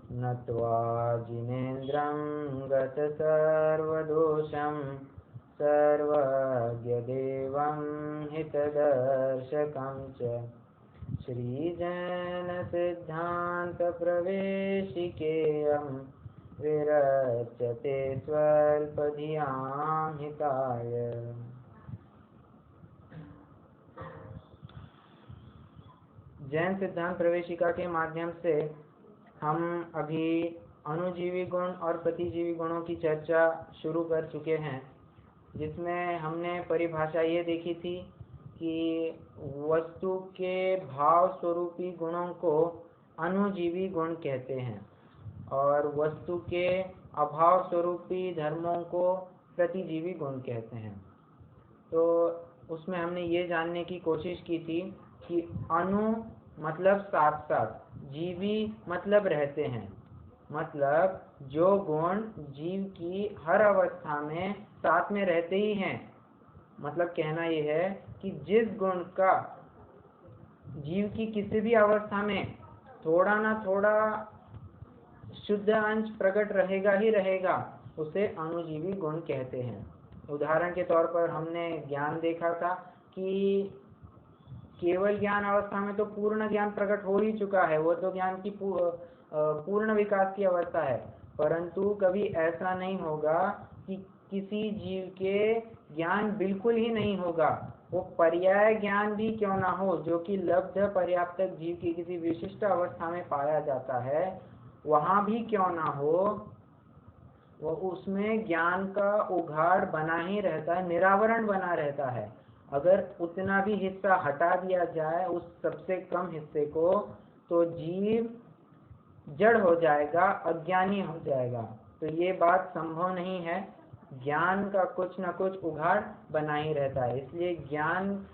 नत्वा जिनेन्द्रं गतसर्वदोषं सर्वज्ञदेवं हितदर्शकं च श्रीजनसिद्धान्तप्रवेशिकेयं विरच्यते स्वल्पधियां हिताय। जैन सिद्धांत प्रवेशिका के माध्यम से हम अभी अणुजीवी गुण और प्रतिजीवी गुणों की चर्चा शुरू कर चुके हैं, जिसमें हमने परिभाषा ये देखी थी कि वस्तु के भाव स्वरूपी गुणों को अणुजीवी गुण कहते हैं और वस्तु के अभाव स्वरूपी धर्मों को प्रतिजीवी गुण कहते हैं। तो उसमें हमने ये जानने की कोशिश की थी कि अणु मतलब साथ साथ, जीवी मतलब रहते हैं, मतलब जो गुण जीव की हर अवस्था में साथ में रहते ही हैं। मतलब कहना यह है कि जिस गुण का जीव की किसी भी अवस्था में थोड़ा ना थोड़ा शुद्ध अंश प्रकट रहेगा ही रहेगा, उसे अणुजीवी गुण कहते हैं। उदाहरण के तौर पर हमने ज्ञान देखा था कि केवल ज्ञान अवस्था में तो पूर्ण ज्ञान प्रकट हो ही चुका है, वो तो ज्ञान की पूर्ण विकास की अवस्था है। परंतु कभी ऐसा नहीं होगा कि किसी जीव के ज्ञान बिल्कुल ही नहीं होगा। वो पर्याय ज्ञान भी क्यों ना हो, जो कि लब्ध पर्याप्त जीव की किसी विशिष्ट अवस्था में पाया जाता है, वहां भी क्यों ना हो, वो उसमें ज्ञान का उघाड़ बना ही रहता है, निरावरण बना रहता है। अगर उतना भी हिस्सा हटा दिया जाए, उस सबसे कम हिस्से को, तो जीव जड़ हो जाएगा, अज्ञानी हो जाएगा। तो ये बात संभव नहीं है। ज्ञान का कुछ न कुछ उघाड़ बना ही रहता है, इसलिए ज्ञान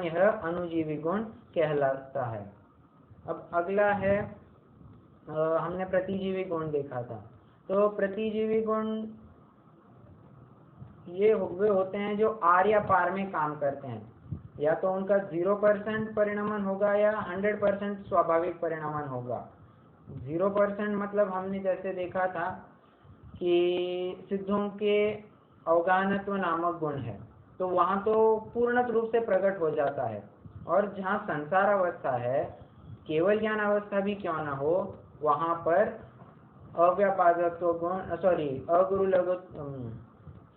यह अणुजीवी गुण कहलाता है। अब अगला है, हमने प्रतिजीवी गुण देखा था। तो प्रतिजीवी गुण ये वे होते हैं जो आर या पार में काम करते हैं। या तो उनका 0% परिणमन होगा या 100% स्वाभाविक परिणमन होगा। 0% मतलब हमने जैसे देखा था कि सिद्धों के अवगाहनत्व नामक गुण है, तो वहां तो पूर्ण रूप से प्रकट हो जाता है। और जहाँ संसार अवस्था है, केवल ज्ञान अवस्था भी क्यों ना हो, वहां पर अव्यापादत्व गुण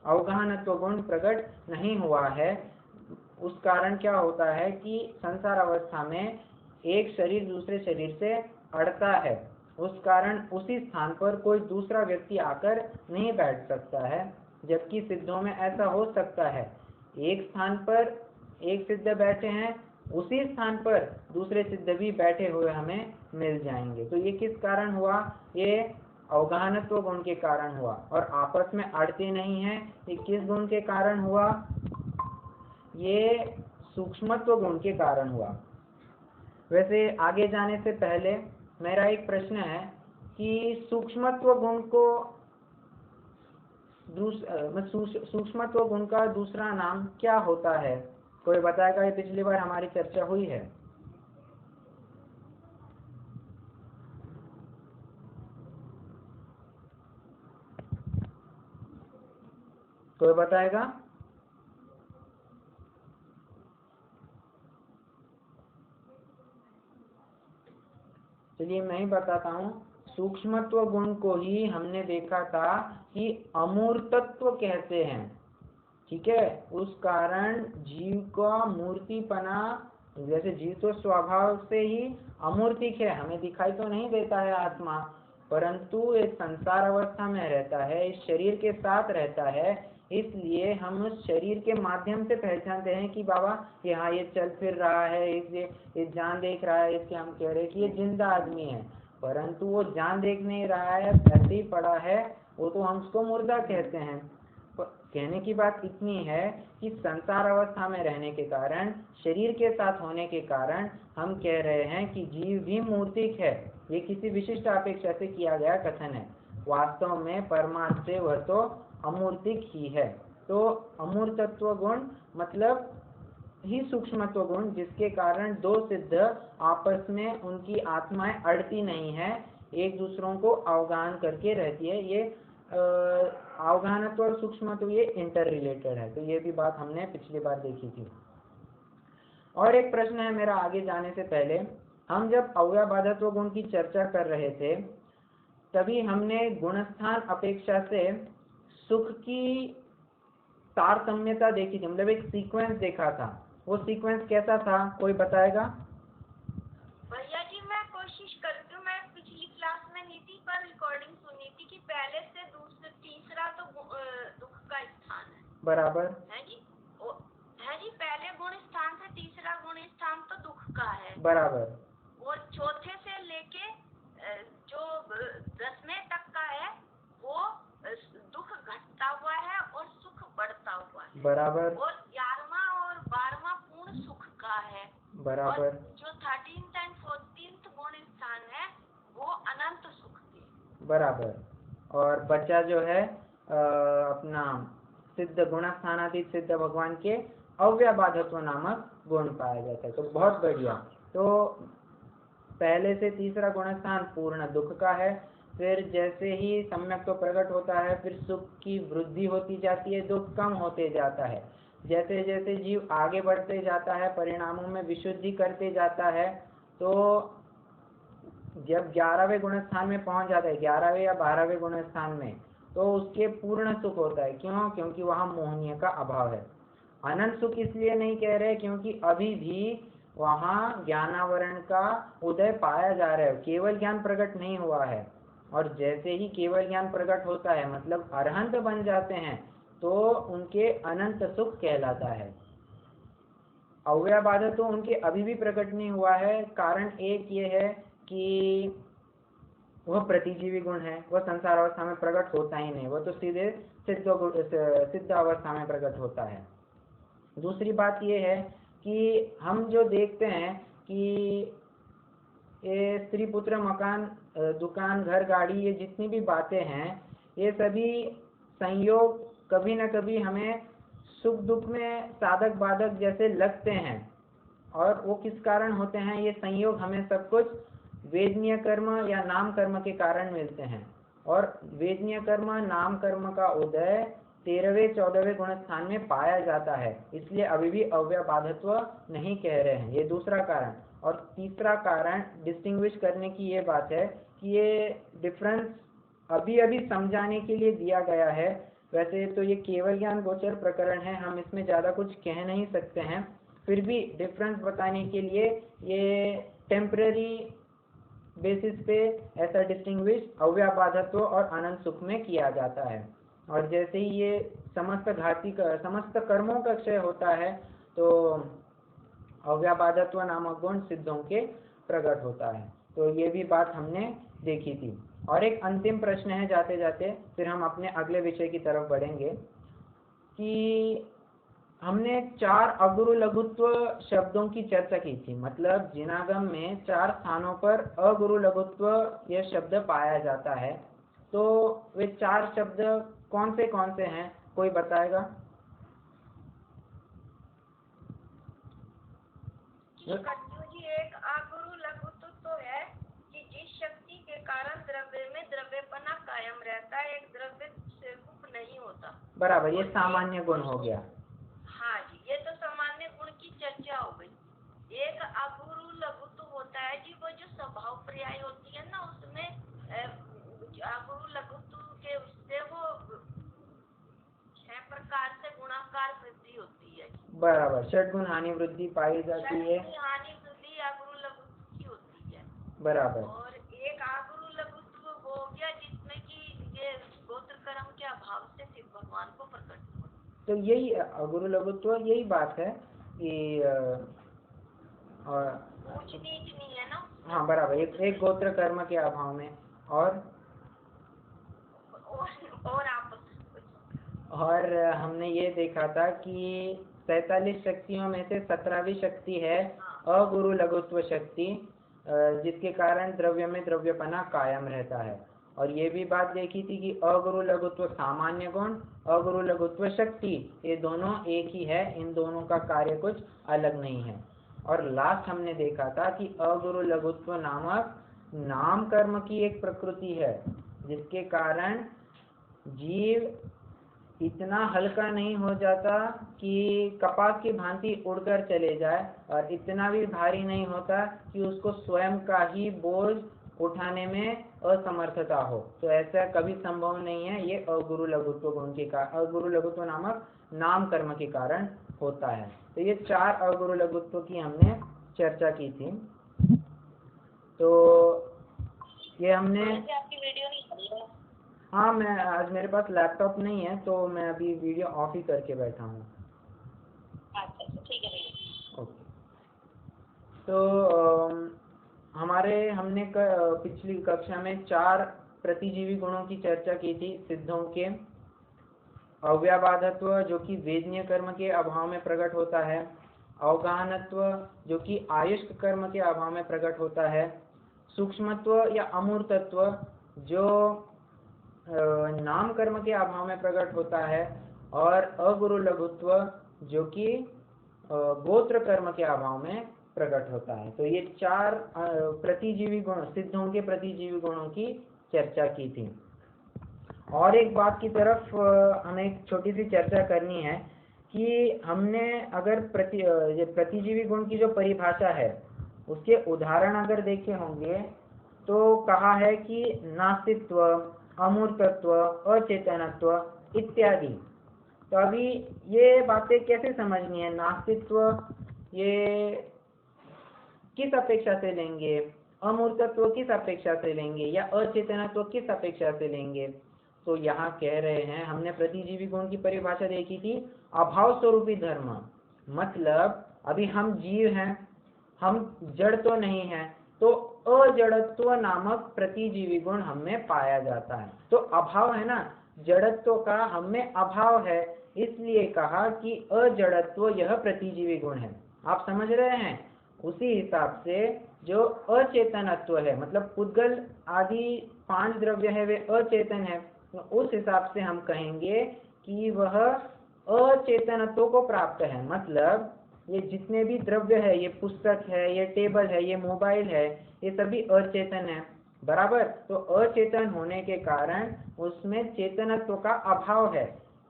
अवगाहनत्व गुण प्रकट नहीं हुआ है। उस कारण क्या होता है कि संसार अवस्था में एक शरीर दूसरे शरीर से अड़ता है, उस कारण उसी स्थान पर कोई दूसरा व्यक्ति आकर नहीं बैठ सकता है। जबकि सिद्धों में ऐसा हो सकता है, एक स्थान पर एक सिद्ध बैठे हैं, उसी स्थान पर दूसरे सिद्ध भी बैठे हुए हमें मिल जाएंगे। तो ये किस कारण हुआ? ये अवगाहनत्व गुण के कारण हुआ। और आपस में अड़ते नहीं हैं, ये किस गुण के कारण हुआ? ये सूक्ष्मत्व गुण के कारण हुआ। वैसे आगे जाने से पहले मेरा एक प्रश्न है कि सूक्ष्मत्व गुण को सूक्ष्मत्व गुण का दूसरा नाम क्या होता है? कोई बताएगा? ये पिछली बार हमारी चर्चा हुई है। कोई बताएगा? चलिए मैं ही बताता हूँ। सूक्ष्मत्व गुण को ही हमने देखा था कि अमूर्तत्व कहते हैं। ठीक है, उस कारण जीव का मूर्तिपना, जैसे जीव तो स्वभाव से ही अमूर्तिक है, हमें दिखाई तो नहीं देता है आत्मा, परंतु एक संसार अवस्था में रहता है, इस शरीर के साथ रहता है, इसलिए हम उस शरीर के माध्यम से पहचानते हैं कि बाबा यहाँ ये चल फिर रहा है, ये जान देख रहा है, इसके हम कह रहे हैं कि ये जिंदा आदमी है। परंतु वो जान देख नहीं रहा है, ऐसे ही पड़ा है, वो तो हम उसको मुर्दा कहते हैं। कहने की बात इतनी है कि संसार अवस्था में रहने के कारण, शरीर के साथ होने के कारण हम कह रहे हैं कि जीव भी मूर्तिक है। ये किसी विशिष्ट अपेक्षा से किया गया कथन है। वास्तव में परमार्थ से वह तो अमूर्तिक ही है। तो अमूर्तत्व गुण मतलब ही सूक्ष्मत्व गुण जिसके कारण दो सिद्ध आपस में उनकी आत्माएं अड़ती नहीं है, एक दूसरों को अवगान करके रहती है। ये अवगानत्व और सूक्ष्मत्व ये इंटर रिलेटेड है। तो ये भी बात हमने पिछली बार देखी थी। और एक प्रश्न है मेरा आगे जाने से पहले, हम जब अव्ययबाधत्व गुण की चर्चा कर रहे थे तभी हमने गुणस्थान अपेक्षा से सुख की तारतम्यता देखी थी, मतलब एक सीक्वेंस देखा था। वो सीक्वेंस कैसा था, कोई बताएगा? भैया जी मैं कोशिश करती हूँ, मैं पिछली क्लास में नहीं थी पर रिकॉर्डिंग सुनी थी कि पहले से दूसरा तीसरा तो दुख का स्थान है, बराबर है जी। है जी, पहले गुण स्थान से तीसरा गुण स्थान तो दुख का है, बराबर। और चौथे से लेके जो 10वें तक का है वो दुख घटता हुआ है और सुख बढ़ता हुआ है, बराबर। और 11वां और 12वां पूर्ण सुख का है, बराबर। और जो 13th एंड 14th गुण स्थान है वो अनंत सुख के। बराबर। और बच्चा जो है अपना सिद्ध गुणस्थानातीत सिद्ध भगवान के अव्ययबाधत्व नामक गुण पाया जाता है। तो बहुत बढ़िया। तो पहले से तीसरा गुणस्थान पूर्ण दुख का है, फिर जैसे ही सम्यक तो प्रकट होता है फिर सुख की वृद्धि होती जाती है, दुख कम होते जाता है। जैसे जैसे जीव आगे बढ़ते जाता है, परिणामों में विशुद्धि करते जाता है, तो जब 11वें गुणस्थान में पहुंच जाता है, 11वें या 12वें गुणस्थान में, तो उसके पूर्ण सुख होता है। क्यों? क्योंकि वहां मोहनीय का अभाव है। अनंत सुख इसलिए नहीं कह रहे क्योंकि अभी भी वहां ज्ञानावरण का उदय पाया जा रहा है, केवल ज्ञान प्रकट नहीं हुआ है। और जैसे ही केवल ज्ञान प्रकट होता है, मतलब अरहंत बन जाते हैं, तो उनके अनंत सुख कहलाता है। अव्ययबाधा तो उनके अभी भी प्रकट नहीं हुआ है। कारण एक ये है कि वह प्रतिजीवी गुण है, वह संसार अवस्था में प्रकट होता ही नहीं, वह तो सीधे सिद्ध अवस्था में प्रकट होता है। दूसरी बात यह है कि हम जो देखते हैं कि ये स्त्री पुत्र मकान दुकान घर गाड़ी, ये जितनी भी बातें हैं, ये सभी संयोग कभी न कभी हमें सुख दुख में साधक बाधक जैसे लगते हैं। और वो किस कारण होते हैं? ये संयोग हमें सब कुछ वेदनीय कर्म या नाम कर्म के कारण मिलते हैं। और वेदनीय कर्म नाम कर्म का उदय 13वें 14वें गुण स्थान में पाया जाता है, इसलिए अभी भी अव्ययबाधत्व नहीं कह रहे हैं। ये दूसरा कारण। और तीसरा कारण डिस्टिंग्विश करने की ये बात है कि ये डिफरेंस अभी अभी समझाने के लिए दिया गया है। वैसे तो ये केवल ज्ञान गोचर प्रकरण है, हम इसमें ज़्यादा कुछ कह नहीं सकते हैं, फिर भी डिफरेंस बताने के लिए ये टेम्पररी बेसिस पे ऐसा डिस्टिंग्विश अव्ययबाधत्व और अनंत सुख में किया जाता है। और जैसे ही ये समस्त कर्मों का क्षय होता है, तो अव्ययबाधत्व नामक गुण सिद्धों के प्रकट होता है। तो ये भी बात हमने देखी थी। और एक अंतिम प्रश्न है जाते जाते, फिर हम अपने अगले विषय की तरफ बढ़ेंगे, कि हमने 4 अगुरु लघुत्व शब्दों की चर्चा की थी। मतलब जिनागम में 4 स्थानों पर अगुरु लघुत्व यह शब्द पाया जाता है। तो वे 4 शब्द कौन से हैं, कोई बताएगा? जी एक अगुरु लघुत्व तो है कि जिस शक्ति के कारण द्रव्य में द्रव्यपना कायम रहता है, एक द्रव्य से रूप नहीं होता। बराबर, ये सामान्य गुण हो गया। हाँ जी, ये तो सामान्य गुण की चर्चा हो गई। एक अगुरु लघुत्व होता है जी, वो जो स्वभाव पर्याय होती है ना, उसमें अगुरु लघुत्व के उससे वो 6 प्रकार से गुणाकार वृद्धि होती है। बराबर, षड्गुण हानि वृद्धि पाई जाती है। हानि वृद्धि अगुरु लघुत्व की होती है। बराबर। और एक अगुरु लघुत्व हो गया जिसमें कि ये गोत्र कर्म के अभाव से शिव भगवान को प्रकट हुआ। तो यही अगुरु लघुत्व, यही बात है कि ऊंच नीच नहीं है ना। हाँ बराबर, एक गोत्र कर्म के अभाव में। और हमने ये देखा था कि 47 शक्तियों में से 17वीं शक्ति है अगुरु लघुत्व शक्ति, जिसके कारण द्रव्य में द्रव्यपना कायम रहता है। और ये भी बात देखी थी कि अगुरु लघुत्व सामान्य गुण, अगुरु लघुत्व शक्ति, ये दोनों एक ही है, इन दोनों का कार्य कुछ अलग नहीं है। और लास्ट हमने देखा था कि अगुरु लघुत्व नामक नाम कर्म की एक प्रकृति है, जिसके कारण जीव इतना हल्का नहीं हो जाता कि कपास की भांति उड़कर चले जाए, और इतना भी भारी नहीं होता कि उसको स्वयं का ही बोझ उठाने में असमर्थता हो। तो ऐसा कभी संभव नहीं है, ये अगुरु लघुत्व गुण के कारण, अगुरु लघुत्व नामक नाम कर्म के कारण होता है। तो ये 4 अगुरु लघुत्व की हमने चर्चा की थी। तो ये हमने, आपकी वीडियो नहीं चल रही है? हाँ, मैं आज मेरे पास लैपटॉप नहीं है, तो मैं अभी वीडियो ऑफ ही करके बैठा हूँ। अच्छा, ठीक है भैया। ओके। तो हमने पिछली कक्षा में 4 प्रतिजीवी गुणों की चर्चा की थी। सिद्धों के अव्याबाधत्व, जो कि वेदनीय कर्म के अभाव में प्रकट होता है, अवगाहनत्व, जो कि आयुष्क कर्म के अभाव में प्रकट होता है, सूक्ष्मत्व या अमूर्तत्व, जो नाम कर्म के अभाव में प्रकट होता है, और अगुरु लघुत्व, जो कि गोत्र कर्म के अभाव में प्रकट होता है। तो ये 4 प्रतिजीवी गुण, सिद्धों के प्रतिजीवी गुणों की चर्चा की थी। और एक बात की तरफ हमें एक छोटी सी चर्चा करनी है कि हमने अगर प्रतिजीवी गुण की जो परिभाषा है, उसके उदाहरण अगर देखे होंगे, तो कहा है कि नास्तित्व, अमूर्तत्व, अचेतनत्व इत्यादि। तो अभी ये बातें कैसे समझनी है? नास्तित्व ये किस अपेक्षा से लेंगे, अमूर्तत्व किस अपेक्षा से लेंगे, या अचेतनत्व किस अपेक्षा से लेंगे? तो यहाँ कह रहे हैं, हमने प्रतिजीवी गुण की परिभाषा देखी थी, अभाव स्वरूपी धर्म। मतलब अभी हम जीव हैं, हम जड़ तो नहीं है, तो अजड़त्व नामक प्रतिजीवी गुण हमें पाया जाता है। तो अभाव है ना, जड़त्व का हमें अभाव है, इसलिए कहा कि अजड़त्व यह प्रतिजीवी गुण है। आप समझ रहे हैं? उसी हिसाब से जो अचेतनत्व है, मतलब पुद्गल आदि 5 द्रव्य है, वे अचेतन है, तो उस हिसाब से हम कहेंगे कि वह अचेतनत्व को प्राप्त है। मतलब ये जितने भी द्रव्य है, ये पुस्तक है, ये टेबल है, ये मोबाइल है, ये सभी अचेतन है, बराबर। तो अचेतन होने के कारण उसमें चेतनत्व का अभाव है,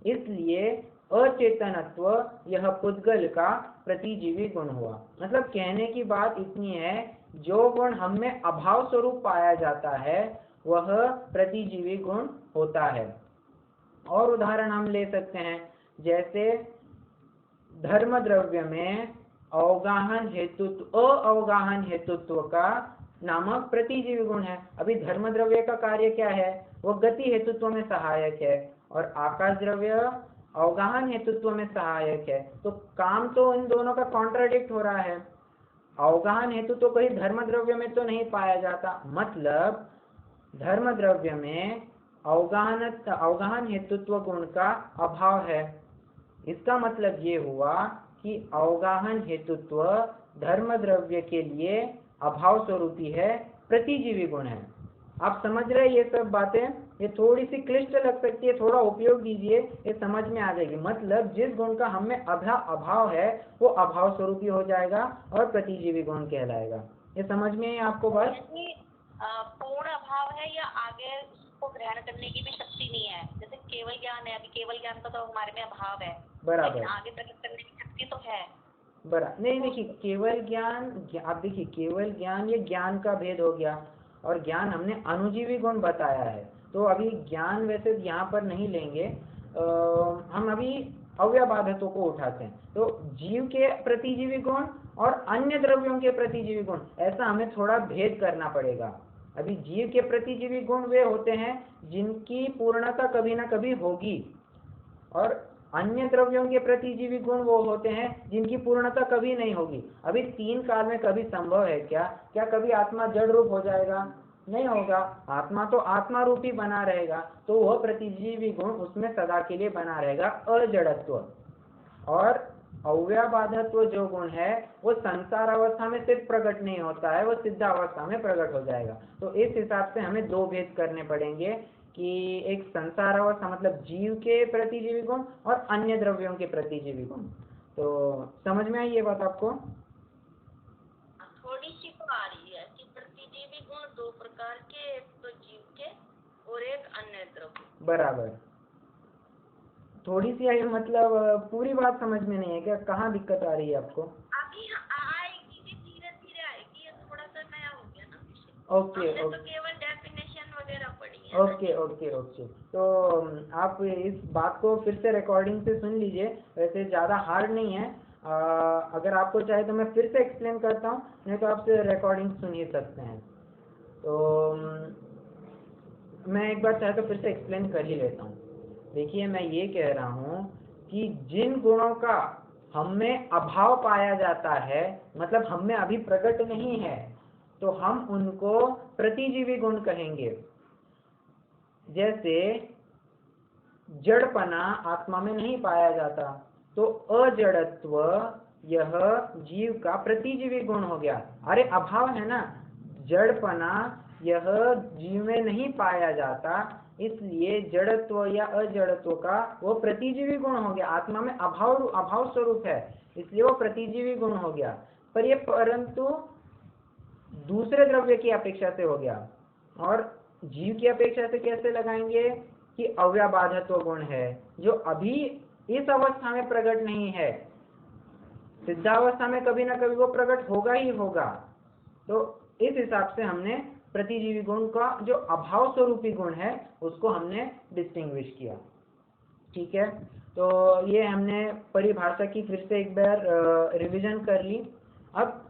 इसलिए अचेतनत्व यह पुद्गल का प्रतिजीवी गुण हुआ। मतलब कहने की बात इतनी है, जो गुण हमें अभाव स्वरूप पाया जाता है वह प्रतिजीवी गुण होता है। और उदाहरण हम ले सकते हैं, जैसे धर्म द्रव्य में अवगाहन हेतुत्व, अवगाहन हेतुत्व का नामक प्रतिजीवी गुण है। अभी धर्म द्रव्य का कार्य क्या है? वो गति हेतुत्व में सहायक है, और आकाश द्रव्य अवगाहन हेतुत्व में सहायक है। तो काम तो इन दोनों का कॉन्ट्राडिक्ट हो रहा है। अवगाहन हेतु तो कहीं धर्म द्रव्य में तो नहीं पाया जाता, मतलब धर्म द्रव्य में अवगाहन हेतुत्व गुण का अभाव है। इसका मतलब ये हुआ कि अवगाहन हेतुत्व धर्म द्रव्य के लिए अभाव स्वरूपी है, प्रतिजीवी गुण है। आप समझ रहे हैं ये सब बातें? ये थोड़ी सी क्लिष्ट लग सकती है, थोड़ा उपयोग दीजिए, ये समझ में आ जाएगी। मतलब जिस गुण का हमें अभाव है वो अभाव स्वरूपी हो जाएगा और प्रतिजीवी गुण कहलाएगा। ये समझ में है आपको बात? पूर्ण अभाव है, या आगे उसको ग्रहण करने की भी शक्ति नहीं है? जैसे केवल ज्ञान है, अभी केवल ज्ञान का तो हमारे में अभाव है, बराबर, आगे प्रकट करने की शक्ति तो है। नहीं, देखिए केवल ज्ञान, आप देखिए केवल ज्ञान, ये ज्ञान का भेद हो गया, और ज्ञान हमने अनुजीवी गुण बताया है। तो अभी ज्ञान वैसे यहाँ पर नहीं लेंगे, हम अभी अव्याबाधतों को उठाते हैं। तो जीव के प्रतिजीवी गुण और अन्य द्रव्यों के प्रतिजीवी गुण, ऐसा हमें थोड़ा भेद करना पड़ेगा। अभी जीव के प्रतिजीवी गुण वे होते हैं जिनकी पूर्णता कभी ना कभी होगी, और अन्य द्रव्यों के प्रतिजीवी गुण वो होते हैं जिनकी पूर्णता कभी नहीं होगी। अभी 3 काल में कभी संभव है क्या कभी आत्मा जड़ रूप हो जाएगा? नहीं होगा। आत्मा तो आत्मा रूप ही बना रहेगा, तो वह प्रतिजीवी गुण उसमें सदा के लिए बना रहेगा, अजड़त्व। और अव्ययबाधत्व जो गुण है वो संसार अवस्था में सिर्फ प्रकट नहीं होता है, वो सिद्ध अवस्था में प्रकट हो जाएगा। तो इस हिसाब से हमें दो भेद करने पड़ेंगे कि एक संसार अवस्था मतलब जीव के प्रतिजीवी गुण और अन्य द्रव्यों के प्रतिजीवी गुण। तो समझ में आई ये बात आपको? थोड़ी सी तो आ रही है कि प्रतिजीवी गुण दो प्रकार के, एक तो जीव के और एक अन्य द्रव्य। बराबर। थोड़ी सी आई मतलब पूरी बात समझ में नहीं है क्या? कहाँ दिक्कत आ रही है आपको? अभी आएगी, धीरे धीरे आएगी, ये थोड़ा सा नया हो गया ना विषय। ओके हमने ओके तो केवल डेफिनेशन वगैरह पढ़ी है। Okay okay okay. तो आप इस बात को फिर से रिकॉर्डिंग से सुन लीजिए, वैसे ज़्यादा हार्ड नहीं है। अगर आपको चाहे तो मैं फिर से एक्सप्लेन करता हूँ, नहीं तो आप रिकॉर्डिंग सुन ही सकते हैं। तो मैं एक बार चाहे तो फिर से एक्सप्लेन कर ही लेता हूँ। देखिए, मैं ये कह रहा हूँ कि जिन गुणों का हम में अभाव पाया जाता है, मतलब हम में अभी प्रकट नहीं है, तो हम उनको प्रतिजीवी गुण कहेंगे। जैसे जड़पना आत्मा में नहीं पाया जाता, तो अजड़त्व यह जीव का प्रतिजीवी गुण हो गया। अरे अभाव है ना, जड़पना यह जीव में नहीं पाया जाता, इसलिए जड़त्व या अजड़त्व का वो प्रतिजीवी गुण हो गया। आत्मा में अभाव स्वरूप है, इसलिए वो प्रतिजीवी गुण हो गया। पर ये परंतु दूसरे द्रव्य की अपेक्षा से हो गया, और जीव की अपेक्षा से कैसे लगाएंगे कि अव्ययबाधत्व गुण है, जो अभी इस अवस्था में प्रकट नहीं है, सिद्धावस्था में कभी ना कभी वो प्रकट होगा ही होगा। तो इस हिसाब से हमने प्रतिजीवी गुण का जो अभाव स्वरूपी गुण है उसको हमने डिस्टिंग्विश किया। ठीक है, तो ये हमने परिभाषा की फिर से एक बार रिवीजन कर ली। अब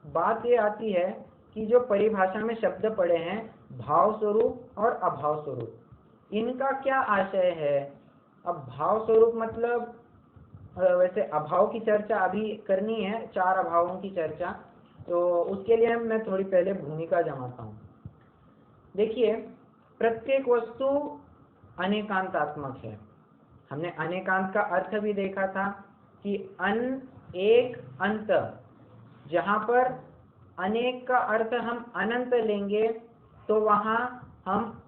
बात ये आती है कि जो परिभाषा में शब्द पड़े हैं भाव स्वरूप और अभाव स्वरूप, इनका क्या आशय है? अब भाव स्वरूप मतलब वैसे अभाव की चर्चा अभी करनी है, 4 अभावों की चर्चा, तो उसके लिए मैं थोड़ी पहले भूमिका जमाता हूँ। देखिए, प्रत्येक वस्तु अनेकांतात्मक है। हमने अनेकांत का अर्थ भी देखा था कि एक अंत, जहाँ पर अनेक का अर्थ हम अनंत लेंगे तो वहाँ हम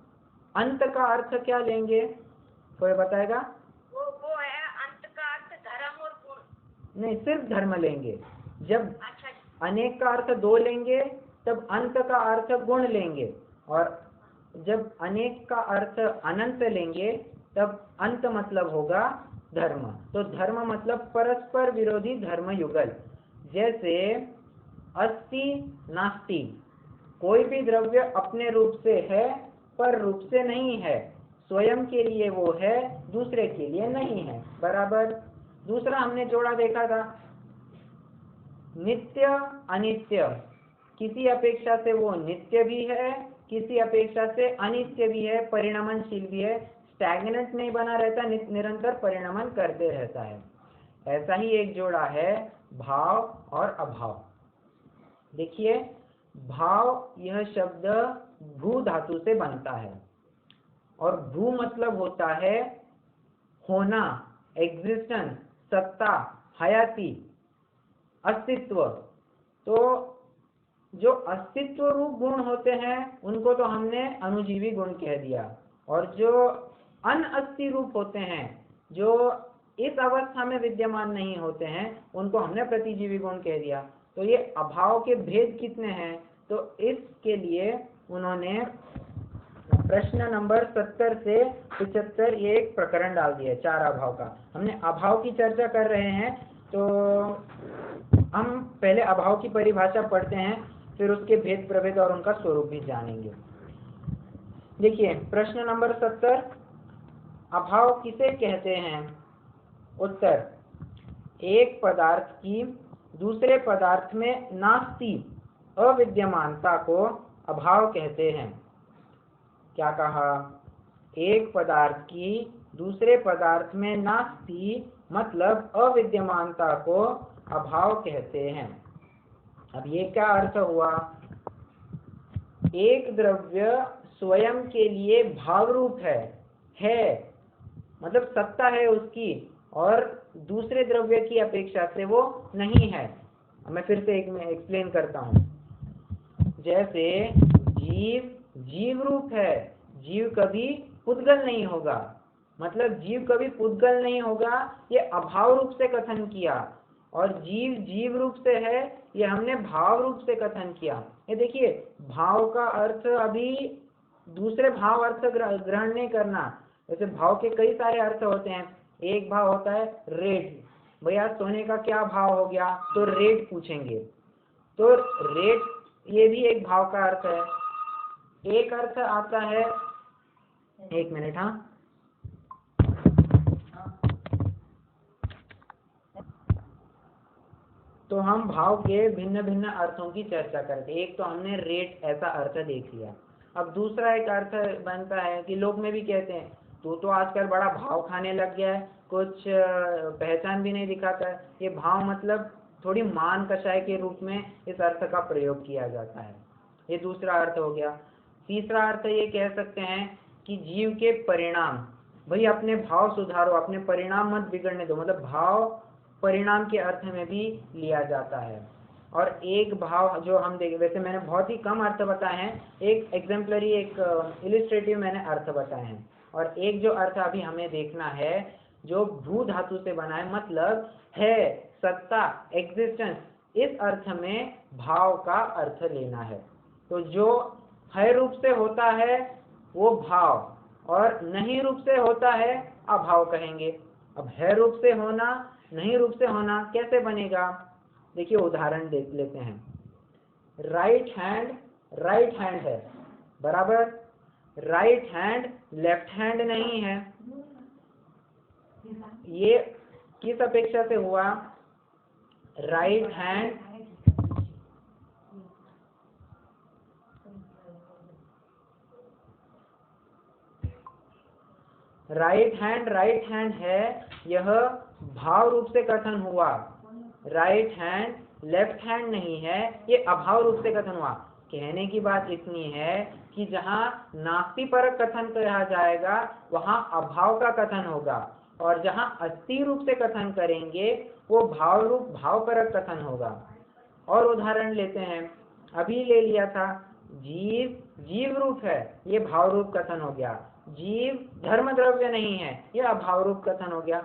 अंत का अर्थ क्या लेंगे? कोई बताएगा? वो है अंत का अर्थ धर्म और गुण। नहीं, सिर्फ धर्म लेंगे। जब अच्छा, अनेक का अर्थ 2 लेंगे तब अंत का अर्थ गुण लेंगे, और जब अनेक का अर्थ अनंत लेंगे तब अंत मतलब होगा धर्म। तो धर्म मतलब परस्पर विरोधी धर्म युगल। जैसे अस्ति नास्ति, कोई भी द्रव्य अपने रूप से है पर रूप से नहीं है, स्वयं के लिए वो है, दूसरे के लिए नहीं है। बराबर। दूसरा हमने जोड़ा देखा था, नित्य अनित्य, किसी अपेक्षा से वो नित्य भी है, किसी अपेक्षा से अनित्य भी है, परिणमनशील भी है, स्टैग्नेंट नहीं बना रहता, निरंतर परिणमन करते रहता है। ऐसा ही एक जोड़ा है भाव और अभाव। देखिए, भाव यह शब्द भू धातु से बनता है, और भू मतलब होता है होना, एग्जिस्टेंस, सत्ता, हयाती, अस्तित्व। तो जो अस्तित्व रूप गुण होते हैं उनको तो हमने अनुजीवी गुण कह दिया, और जो अनअस्थि रूप होते हैं, जो इस अवस्था में विद्यमान नहीं होते हैं, उनको हमने प्रतिजीवी गुण कह दिया। तो ये अभाव के भेद कितने हैं? तो इसके लिए उन्होंने प्रश्न नंबर 70 से 75 ये एक प्रकरण डाल दिया, 4 अभाव का। हमने अभाव की चर्चा कर रहे हैं, तो हम पहले अभाव की परिभाषा पढ़ते हैं, फिर उसके भेद प्रभेद और उनका स्वरूप भी जानेंगे। देखिए, प्रश्न नंबर 70, अभाव किसे कहते हैं? उत्तर, एक पदार्थ की दूसरे पदार्थ में नास्ति, अविद्यमानता को अभाव कहते हैं। क्या कहा? एक पदार्थ की दूसरे पदार्थ में नास्ति मतलब अविद्यमानता को अभाव कहते हैं। अब ये क्या अर्थ हुआ? एक द्रव्य स्वयं के लिए भाव रूप है मतलब सत्ता है उसकी, और दूसरे द्रव्य की अपेक्षा से वो नहीं है। मैं फिर से एक्सप्लेन करता हूँ। जैसे जीव जीव रूप है, जीव कभी पुद्गल नहीं होगा, मतलब जीव कभी पुद्गल नहीं होगा, ये अभाव रूप से कथन किया। और जीव जीव रूप से है, ये हमने भाव रूप से कथन किया। ये देखिए, भाव का अर्थ अभी दूसरे भाव अर्थ ग्रहण नहीं करना। जैसे भाव के कई सारे अर्थ होते हैं। एक भाव होता है रेट, भैया सोने का क्या भाव हो गया, तो रेट पूछेंगे, तो रेट ये भी एक भाव का अर्थ है। एक अर्थ आता है, एक मिनट, हाँ, तो हम भाव के भिन्न भिन्न अर्थों की चर्चा करते। एक तो हमने रेट ऐसा अर्थ देख लिया। अब दूसरा एक अर्थ बनता है कि लोग में भी कहते हैं, तू तो आजकल बड़ा भाव खाने लग गया है, कुछ पहचान भी नहीं दिखाता है। ये भाव मतलब थोड़ी मान कषाय के रूप में इस अर्थ का प्रयोग किया जाता है। ये दूसरा अर्थ हो गया। तीसरा अर्थ ये कह सकते हैं कि जीव के परिणाम, भाई अपने भाव सुधारो, अपने परिणाम मत बिगड़ने दो, मतलब भाव परिणाम के अर्थ में भी लिया जाता है। और एक भाव जो हम देखें, वैसे मैंने बहुत ही कम अर्थ बताए हैं, एक एग्जाम्पलरी, एक इलिस्ट्रेटिव मैंने अर्थ बताए हैं। और एक जो अर्थ अभी हमें देखना है, जो भू धातु से बना है, मतलब है, सत्ता, एग्जिस्टेंस, इस अर्थ में भाव का अर्थ लेना है। तो जो है रूप से होता है वो भाव, और नहीं रूप से होता है अभाव कहेंगे। अब है रूप से होना, नहीं रूप से होना कैसे बनेगा, देखिए उदाहरण देख लेते हैं। राइट हैंड है, बराबर, राइट हैंड लेफ्ट हैंड नहीं है। ये किस अपेक्षा से हुआ, राइट हैंड राइट हैंड है, यह भाव रूप से कथन हुआ। राइट हैंड लेफ्ट हैंड नहीं है, ये अभाव रूप से कथन हुआ। कहने की बात इतनी है कि जहाँ नास्ति परक कथन कहा जाएगा वहाँ अभाव का कथन होगा, और जहाँ अस्थि रूप से कथन करेंगे वो भाव रूप भाव परक कथन होगा। और उदाहरण लेते हैं, अभी ले लिया था, जीव जीव रूप है, ये भाव रूप कथन हो गया। जीव धर्म द्रव्य नहीं है, यह अभाव रूप कथन हो गया।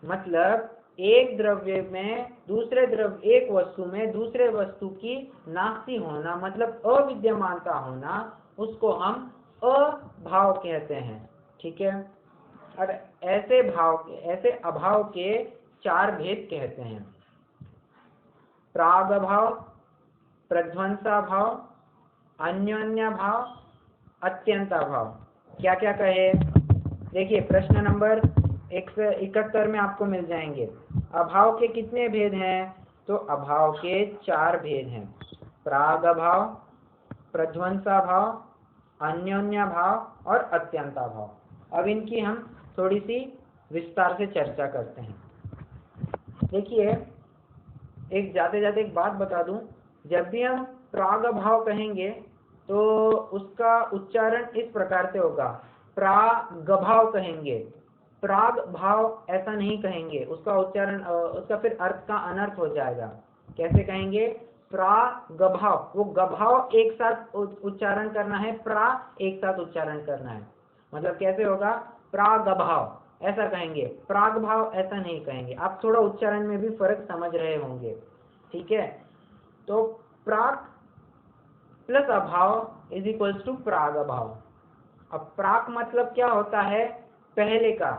मतलब एक द्रव्य में दूसरे द्रव्य, एक वस्तु में दूसरे वस्तु की नास्ति होना, मतलब अविद्यमानता होना, उसको हम अभाव कहते हैं। ठीक है। और ऐसे अभाव के चार भेद कहते हैं, प्राग भाव, प्रध्वंसा भाव, अन्योन्या भाव, अत्यंता भाव। क्या क्या कहे, देखिए प्रश्न नंबर 171 में आपको मिल जाएंगे। अभाव के कितने भेद हैं, तो अभाव के चार भेद हैं, प्राग भाव, प्रध्वंसा भाव, अन्योन्या भाव और अत्यंता भाव। अब इनकी हम थोड़ी सी विस्तार से चर्चा करते हैं। देखिए, एक जाते जाते एक बात बता दूं, जब भी हम प्राग भाव कहेंगे तो उसका उच्चारण इस प्रकार से होगा, प्राग भाव कहेंगे, प्राग भाव ऐसा नहीं कहेंगे। उसका उच्चारण, उसका फिर अर्थ का अनर्थ हो जाएगा। कैसे कहेंगे, प्रागभाव, वो गभाव एक साथ उच्चारण करना है, प्रा एक साथ उच्चारण करना है। मतलब कैसे होगा, प्रागभाव ऐसा कहेंगे, प्राग भाव ऐसा नहीं कहेंगे। आप थोड़ा उच्चारण में भी फर्क समझ रहे होंगे। ठीक है। तो प्राग प्लस अभाव इज इक्वल्स टू प्राग अभाव। अब प्राग मतलब क्या होता है, पहले का।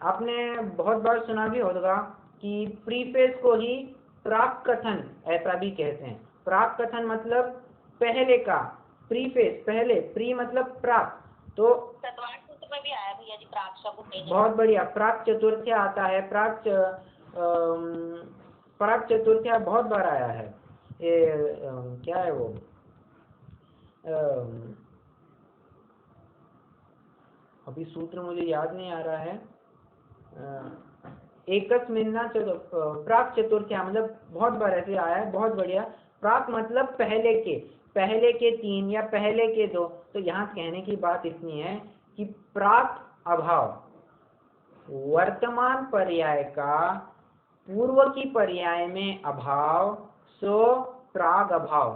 आपने बहुत बार सुना भी होगा कि प्रीफेस को ही प्राक कथन ऐसा भी कहते हैं। प्राक कथन मतलब पहले का, प्रीफेस पहले, प्री मतलब प्राक। तो में भी आया भैया जी प्राक शब्द, बहुत बढ़िया, प्राक चतुर्थ्या आता है, प्राक चतुर्थ्या बहुत बार आया है। ये क्या है वो, अभी सूत्र मुझे याद नहीं आ रहा है। एकस्मिन्ना प्राक चतुर्थ्या, मतलब बहुत बार ऐसे आया है, बहुत बढ़िया। प्राक मतलब पहले के तीन या पहले के दो। तो यहाँ कहने की बात इतनी है कि प्राक अभाव, वर्तमान पर्याय का पूर्व की पर्याय में अभाव, सो प्राग अभाव।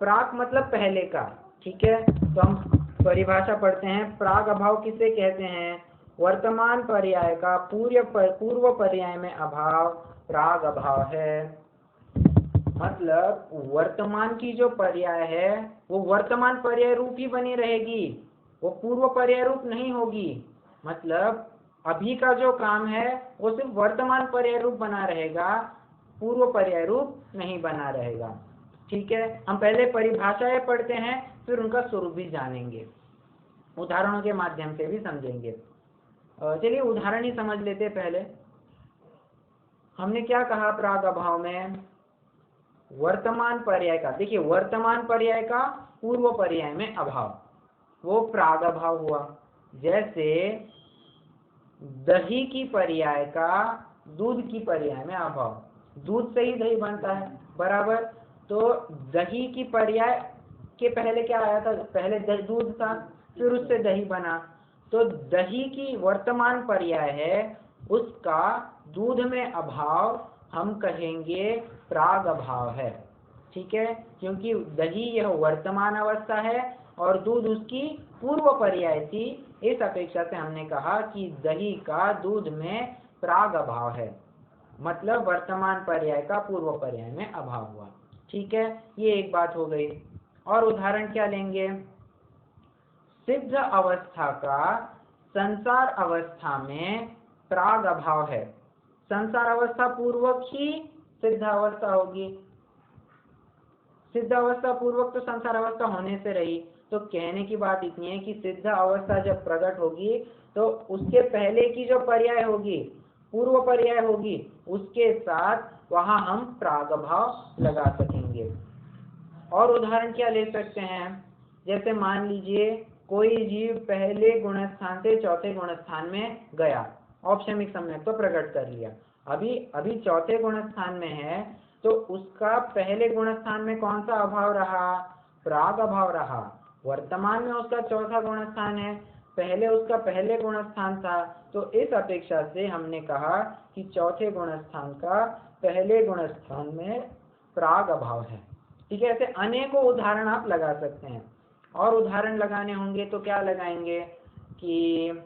प्राग मतलब पहले का, ठीक है। तो हम परिभाषा पढ़ते हैं। प्राग अभाव किसे कहते हैं? वर्तमान पर्याय का पूर्व पर्याय में अभाव प्राग अभाव है। मतलब वर्तमान की जो पर्याय है वो वर्तमान पर्याय रूप ही बनी रहेगी, वो पूर्व पर्याय रूप नहीं होगी। मतलब अभी का जो काम है वो सिर्फ वर्तमान पर्याय रूप बना रहेगा, पूर्व पर्याय रूप नहीं बना रहेगा, ठीक है। हम पहले परिभाषाएं पढ़ते हैं, फिर उनका स्वरूप भी जानेंगे, उदाहरणों के माध्यम से भी समझेंगे। चलिए उदाहरण ही समझ लेते पहले। हमने क्या कहा प्राग अभाव में? वर्तमान पर्याय का, देखिए वर्तमान पर्याय का पूर्व पर्याय में अभाव, वो प्राग अभाव हुआ। जैसे दही की पर्याय का दूध की पर्याय में अभाव, दूध से ही दही बनता है, बराबर। तो दही की पर्याय के पहले क्या आया था? पहले दूध था, फिर उससे दही बना। तो दही की वर्तमान पर्याय है, उसका दूध में अभाव हम कहेंगे प्राग अभाव है, ठीक है। क्योंकि दही यह वर्तमान अवस्था है और दूध उसकी पूर्व पर्याय थी। इस अपेक्षा से हमने कहा कि दही का दूध में प्राग अभाव है, मतलब वर्तमान पर्याय का पूर्व पर्याय में अभाव हुआ, ठीक है। ये एक बात हो गई। और उदाहरण क्या लेंगे? सिद्ध अवस्था का संसार अवस्था में प्राग अभाव है। संसार अवस्था पूर्वक ही सिद्ध अवस्था होगी, सिद्ध अवस्था पूर्वक तो संसार अवस्था होने से रही। तो कहने की बात इतनी है कि सिद्ध अवस्था जब प्रकट होगी तो उसके पहले की जो पर्याय होगी, पूर्व पर्याय होगी, उसके साथ वहां हम प्राग अभाव लगा सकेंगे। और उदाहरण क्या ले सकते हैं? जैसे मान लीजिए कोई जीव पहले गुणस्थान से चौथे गुणस्थान में गया, औपशमिक सम्यक तो प्रकट कर लिया, अभी चौथे गुणस्थान में है, तो उसका पहले गुणस्थान में कौन सा अभाव रहा? प्राग अभाव रहा। वर्तमान में उसका चौथा गुणस्थान है, पहले उसका पहले गुणस्थान था। तो इस अपेक्षा से हमने कहा कि चौथे गुणस्थान का पहले गुणस्थान में प्राग अभाव है, ठीक है। ऐसे अनेकों उदाहरण आप लगा सकते हैं। और उदाहरण लगाने होंगे तो क्या लगाएंगे कि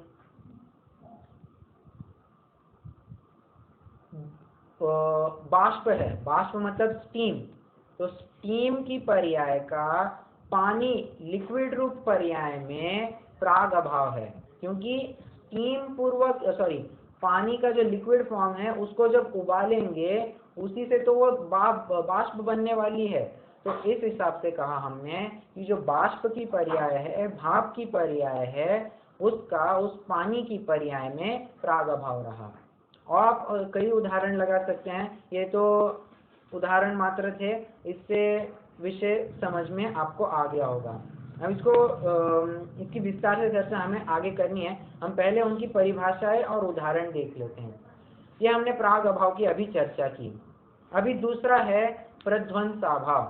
बाष्प है, बाष्प मतलब स्टीम, तो स्टीम की पर्याय का पानी लिक्विड रूप पर्याय में प्राग अभाव है। क्योंकि स्टीम पानी का जो लिक्विड फॉर्म है उसको जब उबालेंगे उसी से तो वो बाष्प बनने वाली है। तो इस हिसाब से कहा हमने कि जो बाष्प की पर्याय है, भाप की पर्याय है, उसका उस पानी की पर्याय में प्राग अभाव रहा। और आप कई उदाहरण लगा सकते हैं, ये तो उदाहरण मात्र थे, इससे विषय समझ में आपको आ गया होगा। अब इसकी विस्तार से चर्चा हमें आगे करनी है। हम पहले उनकी परिभाषाएं और उदाहरण देख लेते हैं। ये हमने प्राग अभाव की अभी चर्चा की। अभी दूसरा है प्रध्वंस अभाव।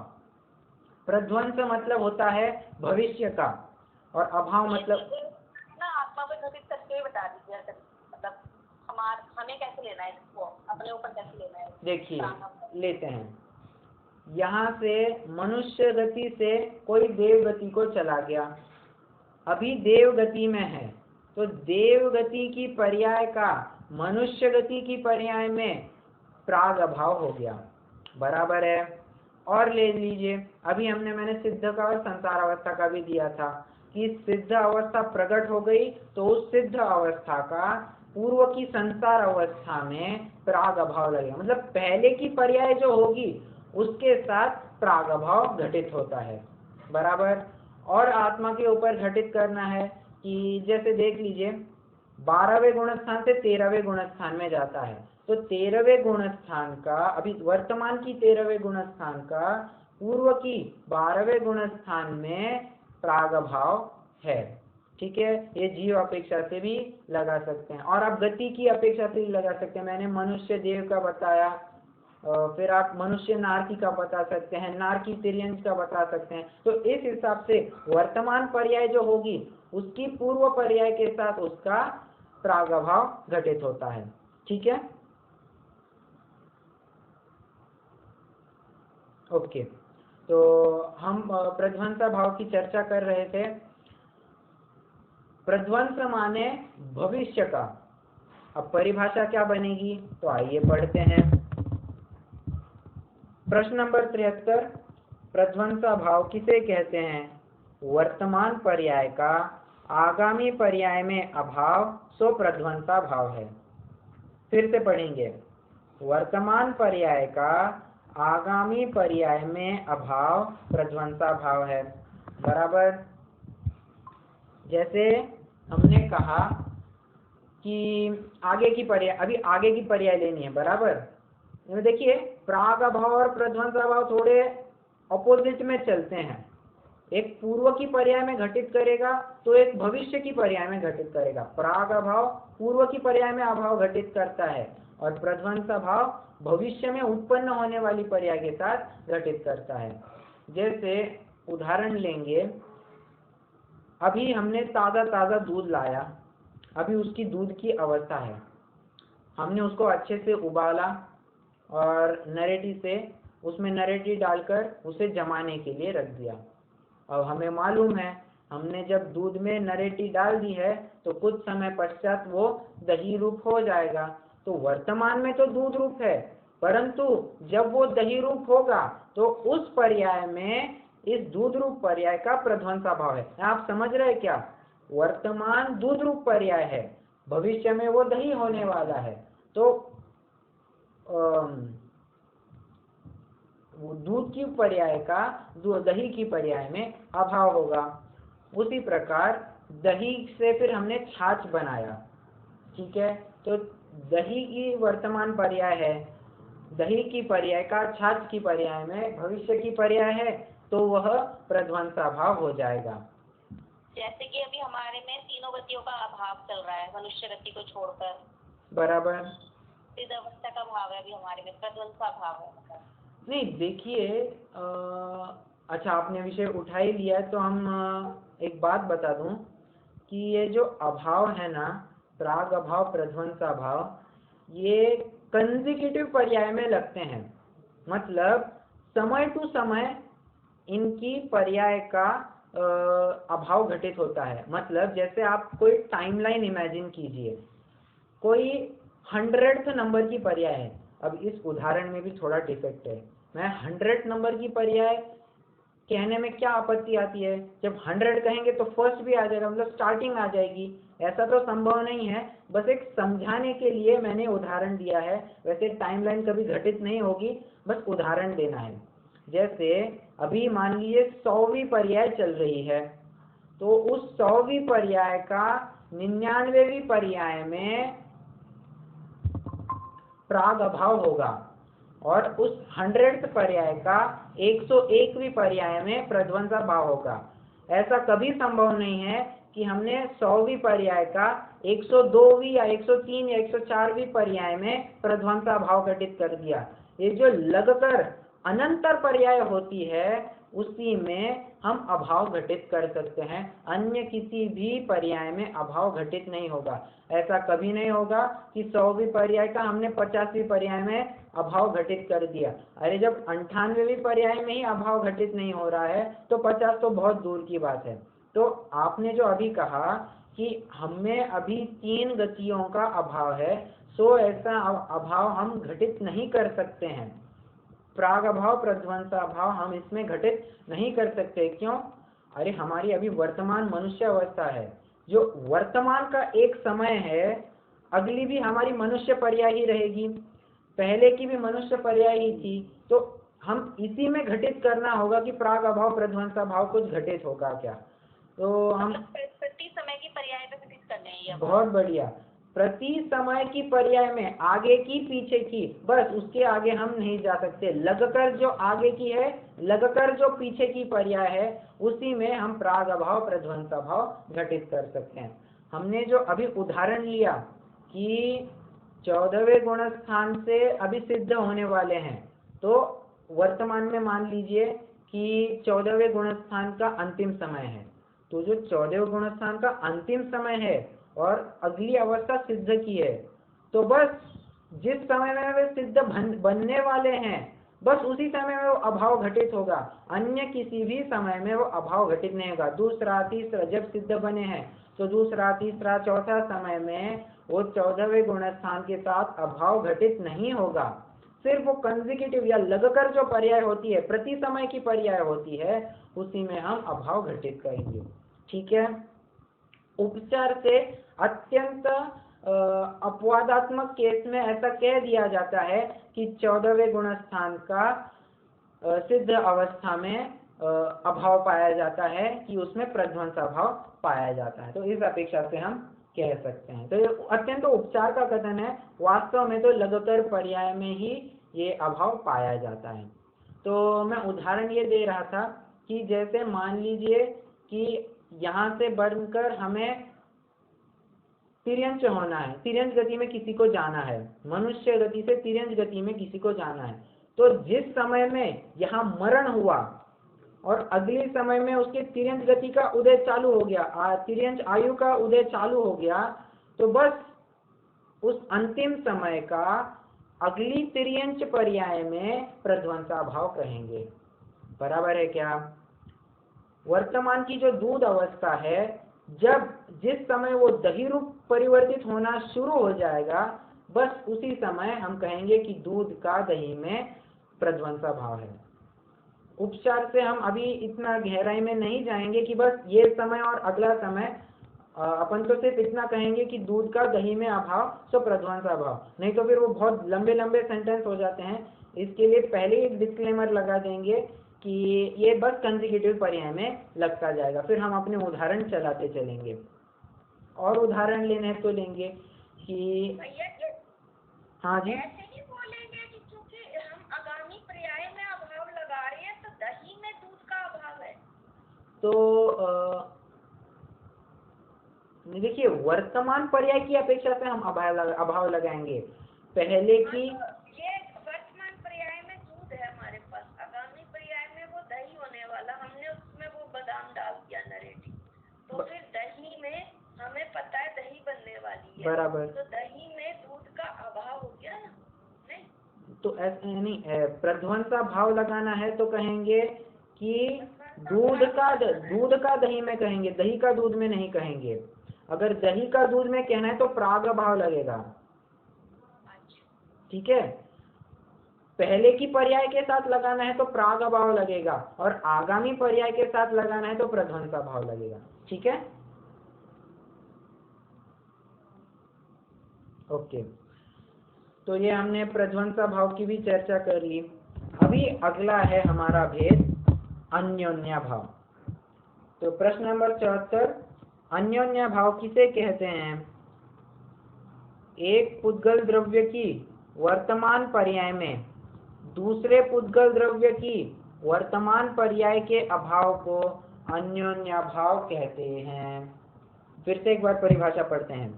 प्रध्वंस मतलब होता है भविष्य का, और अभाव मतलब ना आत्मा को घटित करके बता दीजिए, मतलब हमें कैसे लेना है, इसको अपने ऊपर कैसे लेना है। देखिए लेते हैं, यहाँ से मनुष्य गति से कोई देव गति को चला गया, अभी देव गति में है, तो देव गति की पर्याय का मनुष्य गति की पर्याय में प्राग अभाव हो गया, बराबर है। और ले लीजिए, अभी मैंने सिद्ध का और संसार अवस्था का भी दिया था कि सिद्ध अवस्था प्रकट हो गई तो उस सिद्ध अवस्था का पूर्व की संसार अवस्था में प्राग अभाव लगेगा। मतलब पहले की पर्याय जो होगी उसके साथ प्राग अभाव घटित होता है, बराबर। और आत्मा के ऊपर घटित करना है कि जैसे देख लीजिए 12वें गुणस्थान से 13वें गुणस्थान में जाता है, तो 13वें गुणस्थान का, अभी वर्तमान की 13वें गुणस्थान का पूर्व की 12वें गुणस्थान में प्राग अभाव है, ठीक है। ये जीव अपेक्षा से भी लगा सकते हैं, और आप गति की अपेक्षा से भी लगा सकते हैं। मैंने मनुष्य देव का बताया, फिर आप मनुष्य नारकी का बता सकते हैं, नारकी तिर्यंज का बता सकते हैं। तो इस हिसाब से वर्तमान पर्याय जो होगी उसकी पूर्व पर्याय के साथ उसका प्रागभाव घटित होता है। ठीक है, ओके। तो हम प्रध्वंसा भाव की चर्चा कर रहे थे। प्रध्वंस माने भविष्य का। अब परिभाषा क्या बनेगी, तो आइए पढ़ते हैं। प्रश्न नंबर 73, प्रध्वंसा भाव किसे कहते हैं? वर्तमान पर्याय का आगामी पर्याय में अभाव सो प्रध्वंसा भाव है। फिर से पढ़ेंगे। वर्तमान पर्याय का आगामी पर्याय में अभाव प्रध्वंसा भाव है। बराबर। जैसे हमने कहा कि आगे की पर्याय, अभी आगे की पर्याय लेनी है। बराबर। देखिए, प्राग अभाव और प्रध्वंसा भाव थोड़े ऑपोजिट में चलते हैं। एक पूर्व की पर्याय में घटित करेगा तो एक भविष्य की पर्याय में घटित करेगा। प्राग अभाव पूर्व की पर्याय में अभाव घटित करता है और प्रध्वंसा भाव भविष्य में उत्पन्न होने वाली पर्याय के साथ घटित करता है। जैसे उदाहरण लेंगे, अभी हमने ताज़ा दूध लाया, अभी उसकी दूध की अवस्था है। हमने उसको अच्छे से उबाला और नरेटी से उसमें नरेटी डालकर उसे जमाने के लिए रख दिया। अब हमें मालूम है, हमने जब दूध में नरेटी डाल दी है तो कुछ समय पश्चात वो दही रूप हो जाएगा। तो वर्तमान में तो दूध रूप है, परंतु जब वो दही रूप होगा तो उस पर्याय में इस दूध रूप पर्याय का प्रध्वंसा भाव है। आप समझ रहे क्या? वर्तमान दूध रूप पर्याय है, भविष्य में वो दही होने वाला है, तो दूध की पर्याय का दही की पर्याय में अभाव होगा। उसी प्रकार दही से फिर हमने छाछ बनाया। ठीक है, तो दही की वर्तमान पर्याय है, दही की पर्याय का छाछ की पर्याय में भविष्य की पर्याय है, तो वह प्रध्वंसा भाव हो जाएगा। जैसे कि अभी हमारे में तीनों गतियों का अभाव चल रहा है, मनुष्य गति को छोड़कर। बराबर। सिद्ध अवस्था का भाव है अभी हमारे में, प्रध्वंसा भाव है। नहीं, देखिए, अच्छा आपने विषय उठा ही लिया तो हम एक बात बता दूं कि ये जो अभाव है ना, प्राग अभाव प्रध्वंसा भाव, ये कंसेक्यूटिव पर्याय में लगते हैं। मतलब समय टू समय इनकी पर्याय का अभाव घटित होता है। मतलब जैसे आप कोई टाइमलाइन इमेजिन कीजिए, कोई 100th नंबर की पर्याय है। अब इस उदाहरण में भी थोड़ा डिफेक्ट है। मैं 100 नंबर की पर्याय कहने में क्या आपत्ति आती है? जब 100 कहेंगे तो फर्स्ट भी आ जाएगा, मतलब स्टार्टिंग आ जाएगी। ऐसा तो संभव नहीं है, बस एक समझाने के लिए मैंने उदाहरण दिया है। वैसे टाइमलाइन कभी घटित नहीं होगी, बस उदाहरण देना है। जैसे अभी मान लीजिए 100वीं पर्याय चल रही है, तो उस 100वीं पर्याय का 99वीं पर्याय में प्राग अभाव होगा और उस 100th पर्याय का 101वीं पर्याय में प्रध्वंसा भाव होगा। ऐसा कभी संभव नहीं है कि हमने 100वीं पर्याय का 102वीं या 103 या 104वीं पर्याय में प्रध्वंसा भाव घटित कर दिया। ये जो लगकर अनंतर पर्याय होती है उसी में हम अभाव घटित कर सकते हैं, अन्य किसी भी पर्याय में अभाव घटित नहीं होगा। ऐसा कभी नहीं होगा कि 100वीं पर्याय का हमने 50वीं पर्याय में अभाव घटित कर दिया। अरे जब 98वीं पर्याय में ही अभाव घटित नहीं हो रहा है तो 50 तो बहुत दूर की बात है। तो आपने जो अभी कहा कि हमें अभी 3 गतियों का अभाव है, सो ऐसा अभाव हम घटित नहीं कर सकते हैं। प्राग अभाव प्रध्वंसा भाव हम इसमें घटित नहीं कर सकते। क्यों? अरे हमारी अभी वर्तमान मनुष्य अवस्था है, जो वर्तमान का एक समय है, अगली भी हमारी मनुष्य पर्याय ही रहेगी, पहले की भी मनुष्य पर्याय ही थी, तो हम इसी में घटित करना होगा कि प्राग अभाव प्रध्वंसा भाव कुछ घटित होगा क्या। तो हम प्रति समय की पर्याय पे घटित करने हैं। बहुत बढ़िया। प्रति समय की पर्याय में आगे की पीछे की, बस उसके आगे हम नहीं जा सकते। लगकर जो आगे की है, लगकर जो पीछे की पर्याय है, उसी में हम प्राग अभाव प्रध्वंसा भाव घटित कर सकते हैं। हमने जो अभी उदाहरण लिया कि 14वें गुण स्थान से अभी सिद्ध होने वाले हैं, तो वर्तमान में मान लीजिए कि 14वें गुण स्थान का अंतिम समय है, तो जो 14वें गुण स्थान का अंतिम समय है और अगली अवस्था सिद्ध की है, तो बस जिस समय में वे सिद्ध बनने वाले हैं बस उसी समय में वो अभाव घटित होगा, अन्य किसी भी समय में वो अभाव घटित नहीं होगा। दूसरा तीसरा जब सिद्ध बने हैं तो दूसरा तीसरा चौथा समय में वो 14वें गुणस्थान के साथ अभाव घटित नहीं होगा। सिर्फ वो कंसेक्यूटिव या लगकर जो पर्याय होती है, प्रति समय की पर्याय होती है, उसी में हम अभाव घटित करेंगे। ठीक है। उपचार से अत्यंत अपवादात्मक केस में ऐसा कह दिया जाता है कि 14वें गुणस्थान का सिद्ध अवस्था में अभाव पाया जाता है, कि उसमें प्रध्वंस अभाव पाया जाता है। तो इस अपेक्षा से हम कह सकते हैं। तो ये अत्यंत उपचार का कथन है, वास्तव में तो लगकर पर्याय में ही ये अभाव पाया जाता है। तो मैं उदाहरण ये दे रहा था कि जैसे मान लीजिए कि यहाँ से बढ़कर हमें तिर्यंच होना है, तिर्यंच गति में किसी को जाना है, मनुष्य गति से तिर्यंच गति में किसी को जाना है। तो जिस समय में यहाँ मरण हुआ और अगले समय में उसके तिर्यंच गति का उदय चालू हो गया, तिर्यंच आयु का उदय चालू हो गया, तो बस उस अंतिम समय का अगली तिर्यंच पर्याय में प्रध्वंसाभाव कहेंगे। बराबर है क्या? वर्तमान की जो दूध अवस्था है, जब जिस समय वो दही रूप परिवर्तित होना शुरू हो जाएगा, बस उसी समय हम कहेंगे कि दूध का दही में प्रध्वंसाभाव है। उपचार से हम अभी इतना गहराई में नहीं जाएंगे कि बस ये समय और अगला समय, अपन तो सिर्फ इतना कहेंगे कि दूध का दही में अभाव तो प्रध्वंसाभाव, नहीं तो फिर वो बहुत लंबे लंबे सेंटेंस हो जाते हैं। इसके लिए पहले एक डिस्क्लेमर लगा देंगे कि ये बस कंसेक्यूटिव पर्याय में लगता जाएगा, फिर हम अपने उदाहरण चलाते चलेंगे। और उदाहरण लेने तो लेंगे कि हाँ जी, ऐसे ही बोलेंगे कि क्योंकि हम आगामी पर्याय में अभाव लगा रहे हैं तो दही में दूध का अभाव है। तो देखिए, वर्तमान पर्याय की अपेक्षा से हम अभाव लगाएंगे। पहले की ये वर्तमान पर्याय में दूध है हमारे पास, आगामी पर्याय में वो दही होने वाला, हमने उसमें वो बादाम डाल दिया नरेटिव, तो फिर दही में हमें पता है दही बनने वाली है, बराबर, तो दही में दूध का अभाव हो गया ना? नहीं, तो ऐसे नहीं, प्रध्वंसा भाव लगाना है तो कहेंगे कि दूध का दही में कहेंगे, दही का दूध में नहीं कहेंगे। अगर दही का दूध में कहना है तो प्राग भाव लगेगा। ठीक है, पहले की पर्याय के साथ लगाना है तो प्राग भाव लगेगा, और आगामी पर्याय के साथ लगाना है तो प्रध्वंसा भाव लगेगा। ठीक है, ओके। तो ये हमने प्रध्वंसा भाव की भी चर्चा कर ली। अभी अगला है हमारा भेद अन्योन्या भाव। तो प्रश्न नंबर 74, अन्योन्या भाव किसे कहते हैं? एक पुद्गल द्रव्य की वर्तमान पर्याय में दूसरे पुद्गल द्रव्य की वर्तमान पर्याय के अभाव को अन्योन्या भाव कहते हैं। फिर से एक बार परिभाषा पढ़ते हैं।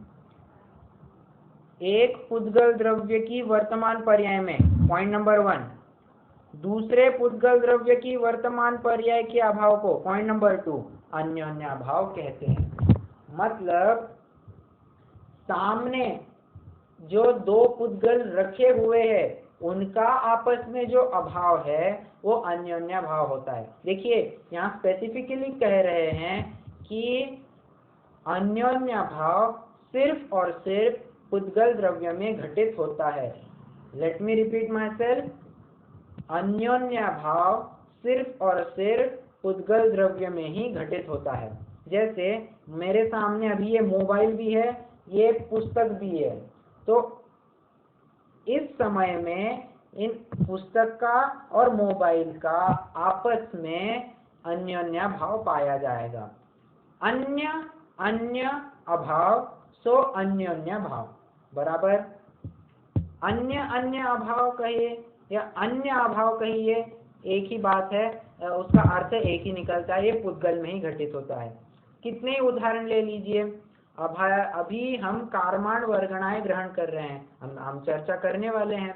एक पुद्गल द्रव्य की वर्तमान पर्याय में, पॉइंट नंबर 1, दूसरे पुद्गल द्रव्य की वर्तमान पर्याय के अभाव को, पॉइंट नंबर 2, अन्योन्या भाव कहते हैं। मतलब सामने जो दो पुद्गल रखे हुए हैं उनका आपस में जो अभाव है वो अन्योन्या भाव होता है। देखिए, यहाँ स्पेसिफिकली कह रहे हैं कि अन्योन्या भाव सिर्फ और सिर्फ पुद्गल द्रव्य में घटित होता है। Let me repeat my self, Anyonya भाव सिर्फ और सिर्फ पुद्गल द्रव्य में ही घटित होता है। जैसे मेरे सामने अभी ये मोबाइल भी है, ये पुस्तक भी है, तो इस समय में इन पुस्तक का और मोबाइल का आपस में अन्योन्या भाव पाया जाएगा। अन्य अन्य अभाव सो अन्योन्या भाव। बराबर, अन्य अन्य अभाव कहिए या अन्य अभाव कहिए, एक ही बात है, उसका अर्थ एक ही निकलता है, ये पुद्गल में ही घटित होता है। कितने उदाहरण ले लीजिए। अभी हम कारमान वर्गणाएं ग्रहण कर रहे हैं, हम चर्चा करने वाले हैं,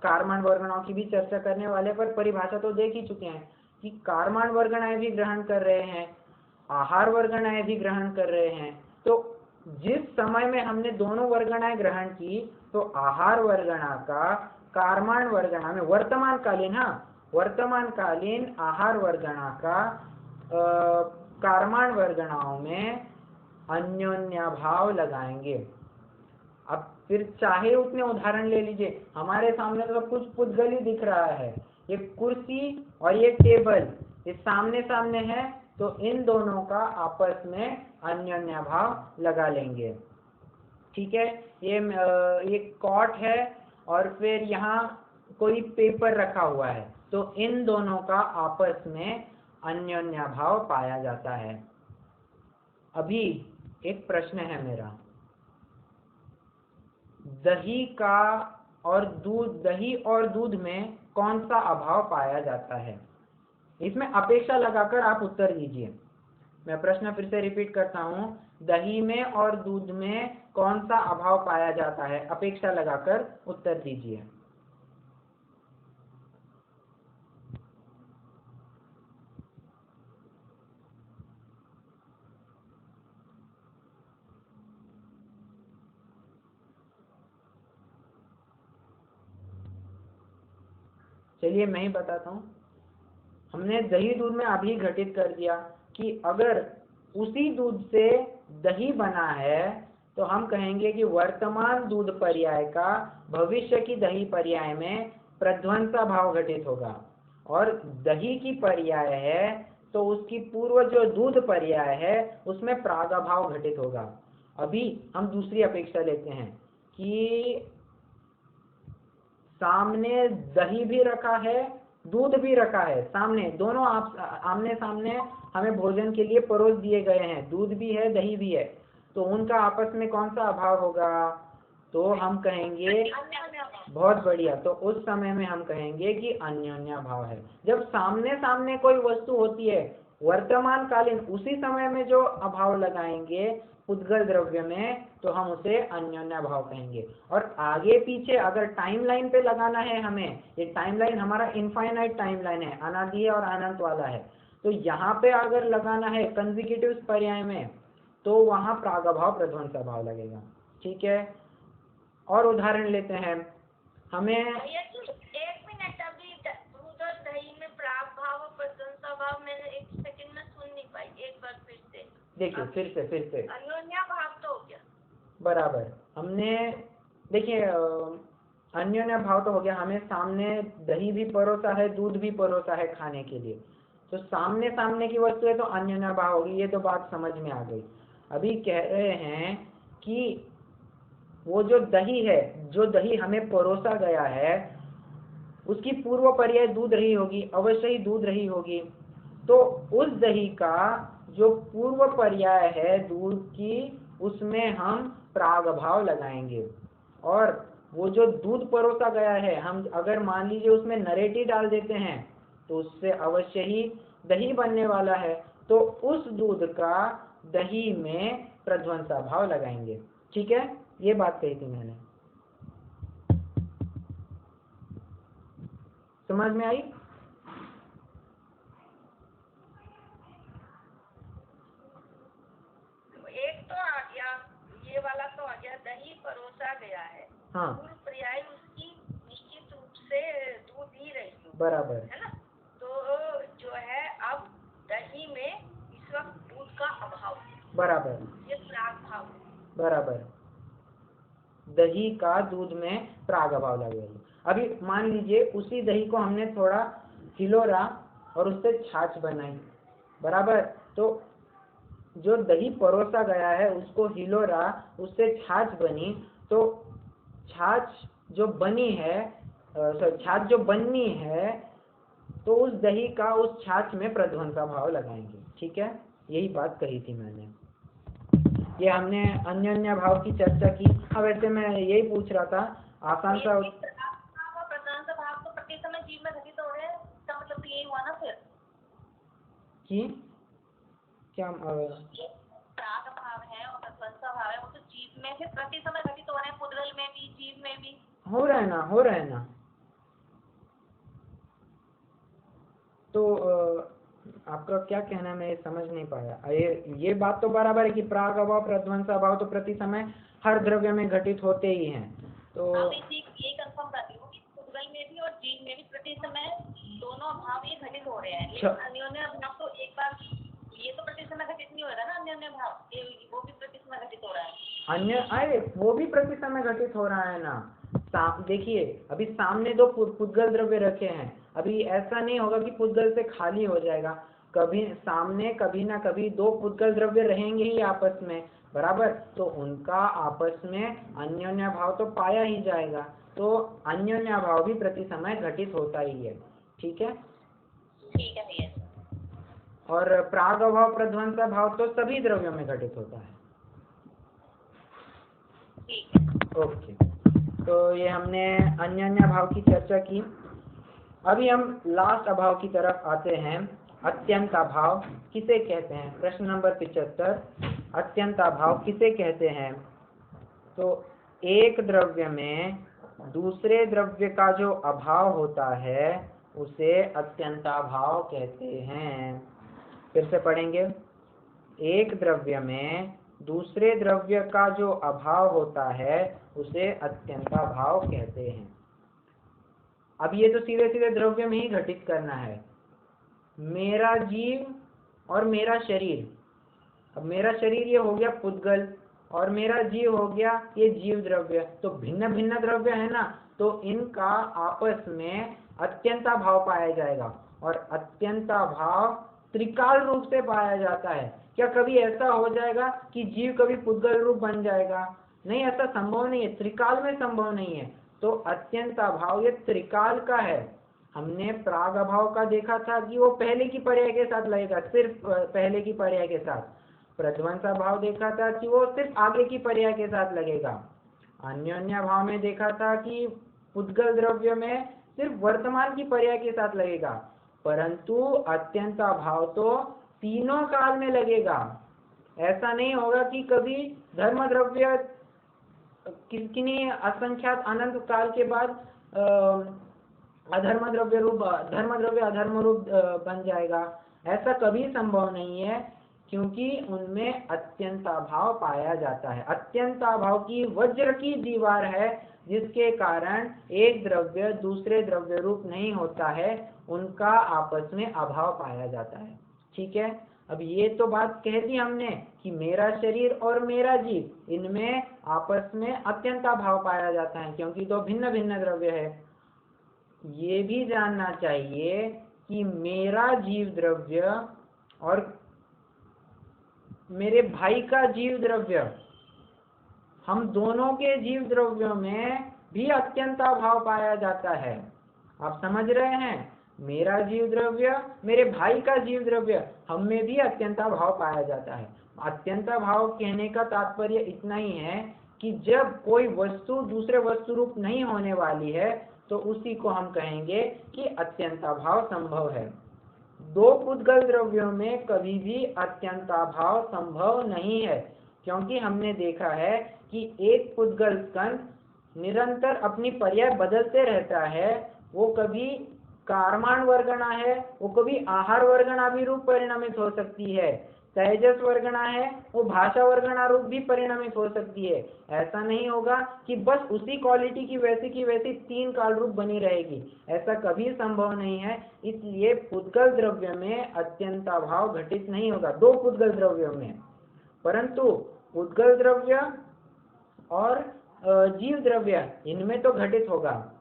कारमान वर्गणाओं की भी चर्चा करने वाले, पर परिभाषा तो देख ही चुके हैं कि कारमान वर्गणाएं भी ग्रहण कर रहे हैं, आहार वर्गणाएं भी ग्रहण कर रहे हैं। तो जिस समय में हमने दोनों वर्गणाएं ग्रहण की तो आहार वर्गणा का कारमान वर्गणा में वर्तमानकालीन आहार वर्गणा का कारमान वर्गणाओं में अन्योन्याभाव लगाएंगे। अब फिर चाहे उतने उदाहरण ले लीजिए, हमारे सामने तो सब कुछ पुद्गल ही दिख रहा है। ये कुर्सी और ये टेबल ये सामने सामने है, तो इन दोनों का आपस में अन्योन्याभाव लगा लेंगे। ठीक है, ये कॉट है और फिर यहाँ कोई पेपर रखा हुआ है, तो इन दोनों का आपस में अन्योन्याभाव पाया जाता है। अभी एक प्रश्न है मेरा, दही और दूध में कौन सा अभाव पाया जाता है? इसमें अपेक्षा लगाकर आप उत्तर दीजिए। मैं प्रश्न फिर से रिपीट करता हूं, दही में और दूध में कौन सा अभाव पाया जाता है? अपेक्षा लगाकर उत्तर दीजिए। चलिए मैं ही बताता हूं। हमने दही दूध में अभी घटित कर दिया कि अगर उसी दूध से दही बना है तो हम कहेंगे कि वर्तमान दूध पर्याय का भविष्य की दही पर्याय में प्रध्वंसा भाव घटित होगा, और दही की पर्याय है तो उसकी पूर्व जो दूध पर्याय है उसमें प्रागभाव घटित होगा। अभी हम दूसरी अपेक्षा लेते हैं कि सामने दही भी रखा है, दूध भी रखा है, सामने दोनों आमने सामने हमें भोजन के लिए परोस दिए गए हैं, दूध भी है दही भी है, तो उनका आपस में कौन सा अभाव होगा? तो हम कहेंगे, बहुत बढ़िया, तो उस समय में हम कहेंगे कि अन्योन्याभाव है। जब सामने सामने कोई वस्तु होती है वर्तमान कालीन, उसी समय में जो अभाव लगाएंगे उद्गल द्रव्य में तो हम उसे अन्योन्याभाव कहेंगे। और आगे पीछे अगर टाइमलाइन पे लगाना है हमें, ये टाइमलाइन हमारा इनफाइनाइट टाइमलाइन है, अनादि और अनंत वाला है, तो यहाँ पे अगर लगाना है कंसेक्यूटिव पर्याय में तो वहां प्रागभाव प्रध्वंसा भाव लगेगा। ठीक है, और उदाहरण लेते हैं। हमें एक मिनट, अभी दूध और दही में प्राग भाव और प्रध्वंसा भाव मैंने एक सेकंड में सुन नहीं पाई, एक बार फिर से देखिए, फिर से अन्योन्या भाव तो हो गया बराबर। हमने देखिए अन्योन्या भाव तो हो गया, हमें सामने दही भी परोसा है दूध भी परोसा है खाने के लिए, तो सामने सामने की वस्तु है तो अन्योन्या भाव होगी, ये तो बात समझ में आ गई। अभी कह रहे हैं कि वो जो दही है, जो दही हमें परोसा गया है उसकी पूर्व पर्याय दूध रही होगी, अवश्य ही दूध रही होगी, तो उस दही का जो पूर्व पर्याय है दूध की उसमें हम प्रागभाव लगाएंगे। और वो जो दूध परोसा गया है, हम अगर मान लीजिए उसमें नरेटी डाल देते हैं तो उससे अवश्य ही दही बनने वाला है, तो उस दूध का दही में प्रध्वंसा भाव लगाएंगे। ठीक है, ये बात कही थी मैंने, समझ में आई? एक तो आ गया, ये वाला तो आ गया, दही परोसा गया है, हाँ, पूर्व पर्याय उसकी निश्चित रूप से दूध ही रही बराबर है ना, तो जो है अब दही में इस वक्त दूध का अभाव, बराबर, ये प्राग भाव, बराबर, दही का दूध में प्राग अभाव लगेगा। अभी मान लीजिए उसी दही को हमने थोड़ा हिलोरा और उससे छाछ बनाई, बराबर, तो जो दही परोसा गया है उसको हिलोरा, उससे छाछ बनी, तो छाछ जो बनी है, छाछ जो बननी है तो उस दही का उस छाछ में प्रध्वंसा भाव लगाएंगे। ठीक है, यही बात कही थी मैंने। ये हमने अन्योन्या भाव की चर्चा की। अब वैसे मैं यही पूछ रहा था, आसान सा प्रध्वंसा भाव तो प्रति समय जीव में घटित हो रहे हैं, इसका मतलब यही हुआ ना फिर कि क्या प्राग भाव है और प्रध्वंसा भाव है, वो तो जीव में फिर प्रति समय घटित हो रहे हैं, पुद्गल में भी जीव में भी हो रहा है ना। तो आपका क्या कहना है, मैं ये समझ नहीं पाया। ये बात तो बराबर है कि प्राग अभाव प्रध्वंस अभाव तो प्रति समय हर द्रव्य में घटित होते ही हैं। तो ये कंफर्म करती हूँ कि पुद्गल में भी और जीव में भी प्रति समय दोनों अभाव ये घटित हो रहे हैं, लेकिन अन्योन्य अभाव तो एक बार ये तो प्रति समय घटित नहीं हो रहा ना, अन्योन्य भाव वो भी प्रति समय घटित हो रहा है। अरे वो भी प्रति समय घटित हो रहा है ना। देखिए अभी सामने दो पुद्गल द्रव्य रखे हैं, अभी ऐसा नहीं होगा कि पुद्गल से खाली हो जाएगा, कभी सामने कभी ना कभी दो पुद्गल द्रव्य रहेंगे ही आपस में, बराबर। तो उनका आपस में अन्योन्य भाव तो पाया ही जाएगा, तो अन्योन्य भाव भी प्रति समय घटित होता ही है। ठीक है भैया। और प्राग अभाव प्रध्वंस भाव तो सभी द्रव्यों में घटित होता है। ओके, तो ये हमने अन्योन्य भाव की चर्चा की। अभी हम लास्ट अभाव की तरफ आते हैं। अत्यंत अभाव किसे कहते हैं? प्रश्न नंबर 75, अत्यंत अभाव किसे कहते हैं? तो एक द्रव्य में दूसरे द्रव्य का जो अभाव होता है उसे अत्यंताभाव कहते हैं। फिर से पढ़ेंगे। एक द्रव्य में दूसरे द्रव्य का जो अभाव होता है उसे अत्यंताभाव कहते हैं। अब ये तो सीधे सीधे द्रव्य में ही घटित करना है। मेरा जीव और मेरा शरीर, अब मेरा शरीर ये हो गया पुद्गल और मेरा जीव हो गया ये जीव द्रव्य, तो भिन्न भिन्न द्रव्य है ना, तो इनका आपस में अत्यंताभाव पाया जाएगा। और अत्यंताभाव त्रिकाल रूप से पाया जाता है। क्या कभी ऐसा हो जाएगा कि जीव कभी पुद्गल रूप बन जाएगा? नहीं, ऐसा संभव नहीं है, त्रिकाल में संभव नहीं है। तो अत्यंताभाव ये त्रिकाल का है। हमने प्राग अभाव का देखा था कि वो पहले की पर्याय के साथ लगेगा, सिर्फ पहले की पर्याय के साथ। प्रध्वंसा भाव देखा था कि वो सिर्फ आगे की पर्याय के साथ लगेगा। अन्योन्य भाव में देखा था कि पुद्गल द्रव्य में सिर्फ वर्तमान की पर्याय के साथ लगेगा, परंतु अत्यंता भाव तो तीनों काल में लगेगा। ऐसा नहीं होगा कि कभी धर्म द्रव्य किन्हीं असंख्यात अनंत काल के बाद अधर्म द्रव्य रूप, धर्म द्रव्य अधर्म रूप बन जाएगा, ऐसा कभी संभव नहीं है, क्योंकि उनमें अत्यंताभाव पाया जाता है। अत्यंताभाव की वज्र की दीवार है, जिसके कारण एक द्रव्य दूसरे द्रव्य रूप नहीं होता है, उनका आपस में अभाव पाया जाता है। ठीक है, अब ये तो बात कह दी हमने कि मेरा शरीर और मेरा जीव, इनमें आपस में अत्यंताभाव पाया जाता है, क्योंकि दो भिन्न भिन्न द्रव्य है। ये भी जानना चाहिए कि मेरा जीव द्रव्य और मेरे भाई का जीव द्रव्य, हम दोनों के जीव द्रव्यों में भी अत्यंताभाव पाया जाता है। आप समझ रहे हैं? मेरा जीव द्रव्य, मेरे भाई का जीव द्रव्य, हम में भी अत्यंताभाव पाया जाता है। अत्यंताभाव कहने का तात्पर्य इतना ही है कि जब कोई वस्तु दूसरे वस्तु रूप नहीं होने वाली है, तो उसी को हम कहेंगे कि अत्यंताभाव संभव है। दो पुद्गल द्रव्यों में कभी भी अत्यंताभाव संभव नहीं है, क्योंकि हमने देखा है कि एक पुद्गल स्कंध निरंतर अपनी पर्याय बदलते रहता है। वो कभी कारमान वर्गणा है, वो कभी आहार वर्गणा भी रूप परिणमित हो सकती है, तेजस वर्गणा है, वो भाषा वर्गणा रूप भी परिणमित हो सकती है। ऐसा नहीं होगा कि बस उसी क्वालिटी की वैसी तीन काल रूप बनी रहेगी, ऐसा कभी संभव नहीं है। इसलिए पुद्गल द्रव्य में अत्यंताभाव घटित नहीं होगा, दो पुद्गल द्रव्यों में, परंतु पुद्गल द्रव्य और जीव द्रव्य, इनमें तो घटित होगा।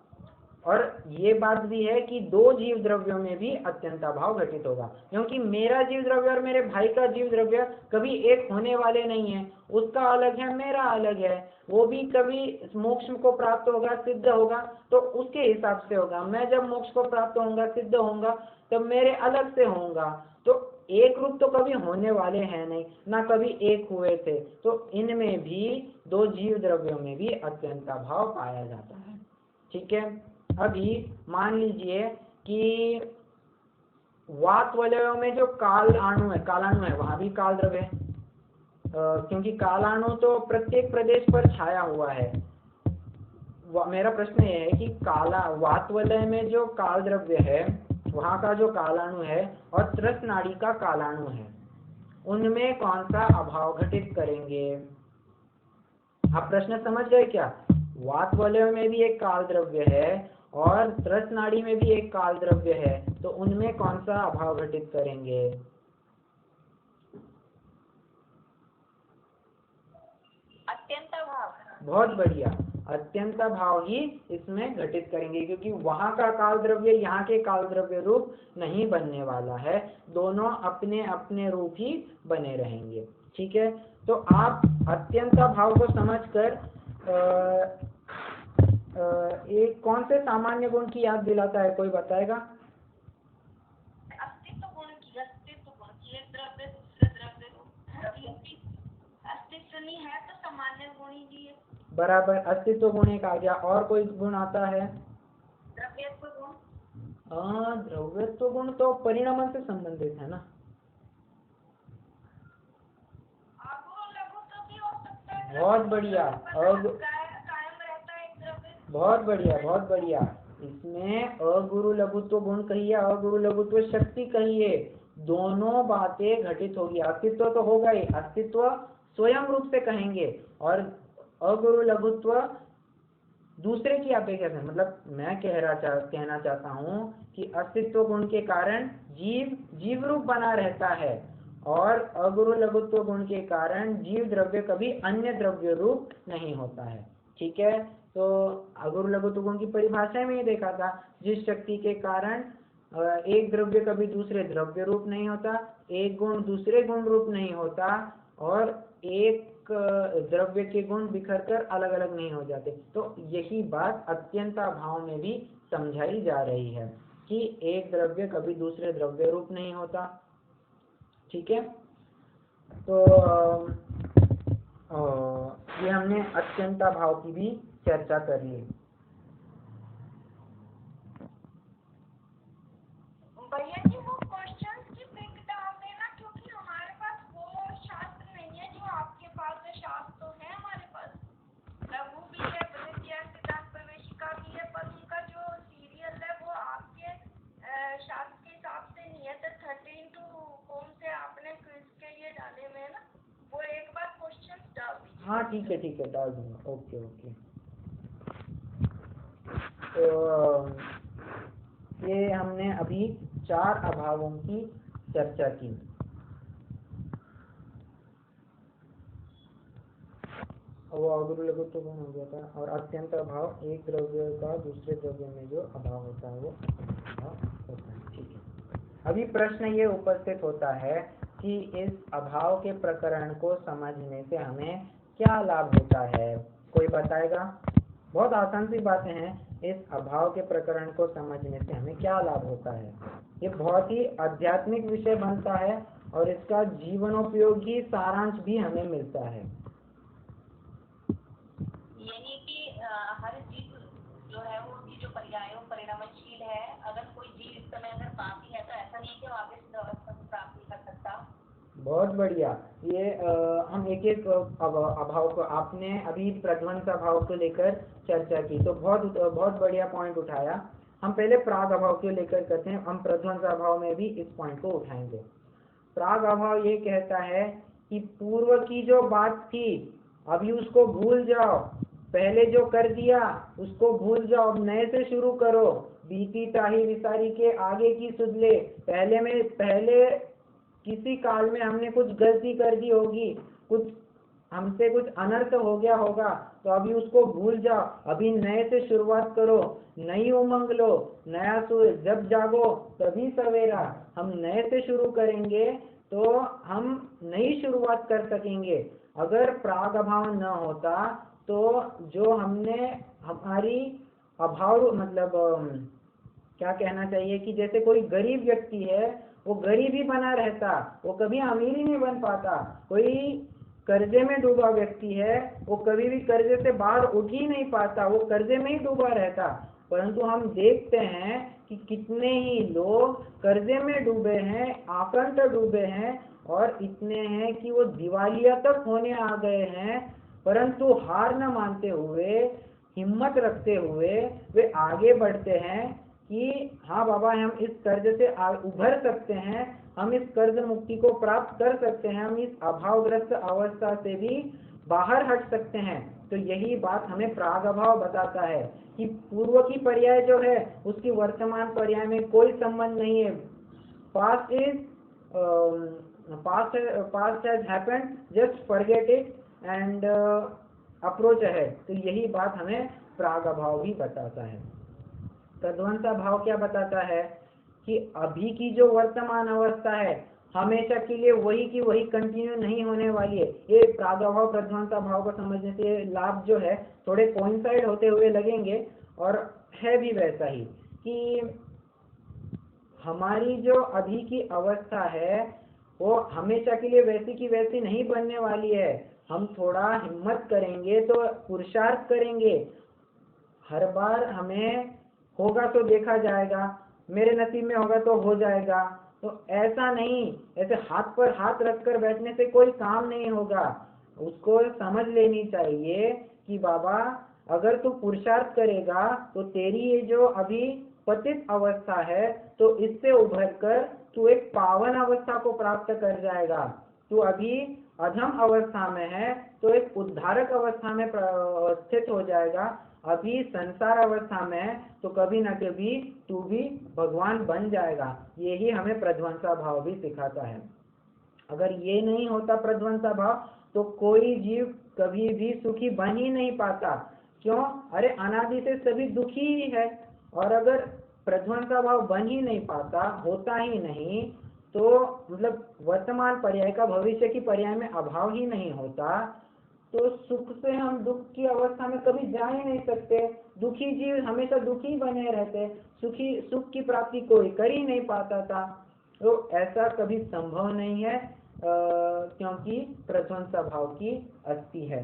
और ये बात भी है कि दो जीव द्रव्यों में भी अत्यंताभाव घटित होगा, क्योंकि मेरा जीव द्रव्य और मेरे भाई का जीव द्रव्य कभी एक होने वाले नहीं है। उसका अलग है, मेरा अलग है। वो भी कभी मोक्ष को प्राप्त होगा, सिद्ध होगा, तो उसके हिसाब से होगा। मैं जब मोक्ष को प्राप्त होऊंगा, सिद्ध होऊंगा, तब मेरे अलग से होऊंगा। तो एक रूप तो कभी होने वाले हैं नहीं, ना कभी एक हुए थे। तो इनमें भी, दो जीव द्रव्यों में भी अत्यंताभाव पाया जाता है। ठीक है, अभी मान लीजिए कि वात वलयों में जो कालाणु है, वहां भी काल द्रव्य है, क्योंकि कालाणु तो प्रत्येक प्रदेश पर छाया हुआ है। मेरा प्रश्न यह है कि वात वलय में जो काल द्रव्य है वहाँ का जो कालाणु है और त्रस नाड़ी का कालाणु है, उनमें कौन सा अभाव घटित करेंगे? आप प्रश्न समझ गए क्या? वात वलय में भी एक काल द्रव्य है और त्रस नाड़ी में भी एक काल द्रव्य है, तो उनमें कौन सा अभाव घटित करेंगे? अत्यंत भाव। बहुत बढ़िया, अत्यंत भाव ही इसमें घटित करेंगे, क्योंकि वहां का काल द्रव्य यहाँ के काल द्रव्य रूप नहीं बनने वाला है, दोनों अपने अपने रूप ही बने रहेंगे। ठीक है, तो आप अत्यंत भाव को समझकर एक कौन से सामान्य गुण की याद दिलाता है, कोई बताएगा? अस्तित्व गुण की, अस्तित्व गुण की, एक द्रव्य दूसरे द्रव्य रूप, अस्तित्व नहीं है तो सामान्य गुण ही दिए। बराबर, अस्तित्व गुण एक आ गया। और कोई गुण आता है? द्रव्यत्व गुण। द्रव्यत्व गुण तो परिणाम से संबंधित है ना। बहुत बढ़िया, बहुत बढ़िया, बहुत बढ़िया। इसमें अगुरु लघुत्व गुण कहिए, अगुरु लघुत्व शक्ति कहिए, दोनों बातें घटित होगी। अस्तित्व तो होगा ही, अस्तित्व स्वयं रूप से कहेंगे, और अगुरु लघुत्व दूसरे की अपेक्षा से, मतलब मैं कहना चाहता हूँ कि अस्तित्व गुण के कारण जीव रूप बना रहता है, और अगुरु लघुत्व गुण के कारण जीव द्रव्य कभी अन्य द्रव्य रूप नहीं होता है। ठीक है, तो अगुरु लघुत्व गुण की परिभाषा में ही देखा था, जिस शक्ति के कारण एक द्रव्य कभी दूसरे द्रव्य रूप नहीं होता, एक गुण दूसरे गुण रूप नहीं होता, और एक द्रव्य के गुण बिखर कर अलग अलग नहीं हो जाते। तो यही बात अत्यंता भाव में भी समझाई जा रही है कि एक द्रव्य कभी दूसरे द्रव्य रूप नहीं होता। ठीक है, तो ये हमने अत्यंता भाव की भी चर्चा कर ली। भैया जी वो क्वेश्चंस की पिक डाल देना, क्योंकि हमारे पास वो शास्त्र नहीं है जो आपके पास है। शास्त्र तो है हमारे पास, लघु भी है, वृत्तियां सिद्धांत प्रवेशिका भी है, पर उनका जो सीरियल है वो आपके शास्त्र के हिसाब से नहीं है। तो 13 कौन से आपने क्विज के लिए डाले हुए हैं ना, वो एक बार क्वेश्चन डाल दीजिए। हाँ ठीक है, डाल दूंगा। ओके। तो ये हमने अभी 4 अभावों की चर्चा की। वो अगुरु लघुत्व गुण हो गया था, और अत्यंत अभाव एक द्रव्य का दूसरे द्रव्य में जो अभाव होता है वो अभाव होता है। ठीक है, अभी प्रश्न ये उपस्थित होता है कि इस अभाव के प्रकरण को समझने से हमें क्या लाभ होता है, कोई बताएगा? बहुत आसान सी बातें हैं, इस अभाव के प्रकरण को समझने से हमें क्या लाभ होता है। ये बहुत ही आध्यात्मिक विषय बनता है, और इसका जीवनोपयोगी सारांश भी हमें मिलता है। यही कि हर जीव जो है वो उसकी जो पर्यायों परिणामशील है। अगर कोई जीव इस समय अगर पापी है तो ऐसा नहीं कि वो आगे अवस्था को प्राप्त नहीं कर सकता। बहुत बढ़िया, ये हम एक एक अभाव को, आपने अभी प्रध्वंस अभाव को लेकर चर्चा की, तो बहुत बढ़िया पॉइंट उठाया। हम पहले प्राग अभाव को लेकर करते हैं, हम प्रध्वंस अभाव में भी इस पॉइंट को उठाएंगे। प्राग अभाव ये कहता है कि पूर्व की जो बात थी अभी उसको भूल जाओ, पहले जो कर दिया उसको भूल जाओ, अब नए से शुरू करो, बीती ताही विसारी के आगे की सुध ले। पहले किसी काल में हमने कुछ गलती कर दी होगी, हमसे कुछ अनर्थ हो गया होगा, तो अभी उसको भूल जाओ, अभी नए से शुरुआत करो, नई उमंग लो, नया सूर्य जब जागो तभी सवेरा। हम नए से शुरू करेंगे तो हम नई शुरुआत कर सकेंगे। अगर प्राग अभाव न होता तो जो हमने हमारी अभाव, मतलब क्या कहना चाहिए कि जैसे कोई गरीब व्यक्ति है वो गरीब ही बना रहता, वो कभी अमीर ही नहीं बन पाता। कोई कर्जे में डूबा व्यक्ति है वो कभी भी कर्जे से बाहर उठ ही नहीं पाता, वो कर्जे में ही डूबा रहता। परंतु हम देखते हैं कि कितने ही लोग कर्जे में डूबे हैं, आकंठ डूबे हैं, और इतने हैं कि वो दिवालिया तक होने आ गए हैं, परंतु हार न मानते हुए, हिम्मत रखते हुए वे आगे बढ़ते हैं कि हाँ बाबा, हम इस कर्ज से उभर सकते हैं, हम इस कर्ज मुक्ति को प्राप्त कर सकते हैं, हम इस अभावग्रस्त अवस्था से भी बाहर हट सकते हैं। तो यही बात हमें प्राग अभाव बताता है कि पूर्व की पर्याय जो है उसकी वर्तमान पर्याय में कोई संबंध नहीं है। Past is past has happened, just forget it and approach ahead. तो यही बात हमें प्राग अभाव भी बताता है। तद्वंसा भाव क्या बताता है कि अभी की जो वर्तमान अवस्था है हमेशा के लिए वही की वही कंटिन्यू नहीं होने वाली है। ये प्रागभाव प्रध्वंसा भाव को समझने से लाभ जो है थोड़े कोइंसाइड होते हुए लगेंगे, और है भी वैसा ही कि हमारी जो अभी की अवस्था है वो हमेशा के लिए वैसी की वैसी नहीं बनने वाली है। हम थोड़ा हिम्मत करेंगे तो पुरुषार्थ करेंगे, हर बार हमें होगा तो देखा जाएगा, मेरे नसीब में होगा तो हो जाएगा, तो ऐसा नहीं, ऐसे हाथ पर हाथ रखकर बैठने से कोई काम नहीं होगा। उसको समझ लेनी चाहिए कि बाबा अगर तू पुरुषार्थ करेगा तो तेरी ये जो अभी पतित अवस्था है तो इससे उभर कर तू एक पावन अवस्था को प्राप्त कर जाएगा। तू अभी अधम अवस्था में है तो एक उद्धारक अवस्था में स्थित हो जाएगा। अभी संसार अवस्था में है तो कभी न कभी तू भी भगवान बन जाएगा। यही हमें प्रध्वंसा भाव भी सिखाता है। अगर ये नहीं होता प्रध्वंसा भाव तो कोई जीव कभी भी सुखी बन ही नहीं पाता। क्यों? अरे अनादि से सभी दुखी ही है, और अगर प्रध्वंसा भाव बन ही नहीं पाता, होता ही नहीं, तो मतलब वर्तमान पर्याय का भविष्य की पर्याय में अभाव ही नहीं होता, तो सुख से हम दुख की अवस्था में कभी जा ही नहीं सकते। दुखी जीव हमेशा दुखी बने रहते, सुख की प्राप्ति कोई कर ही नहीं पाता था। तो ऐसा कभी संभव नहीं है, क्योंकि प्रध्वंसा भाव की अस्थि है।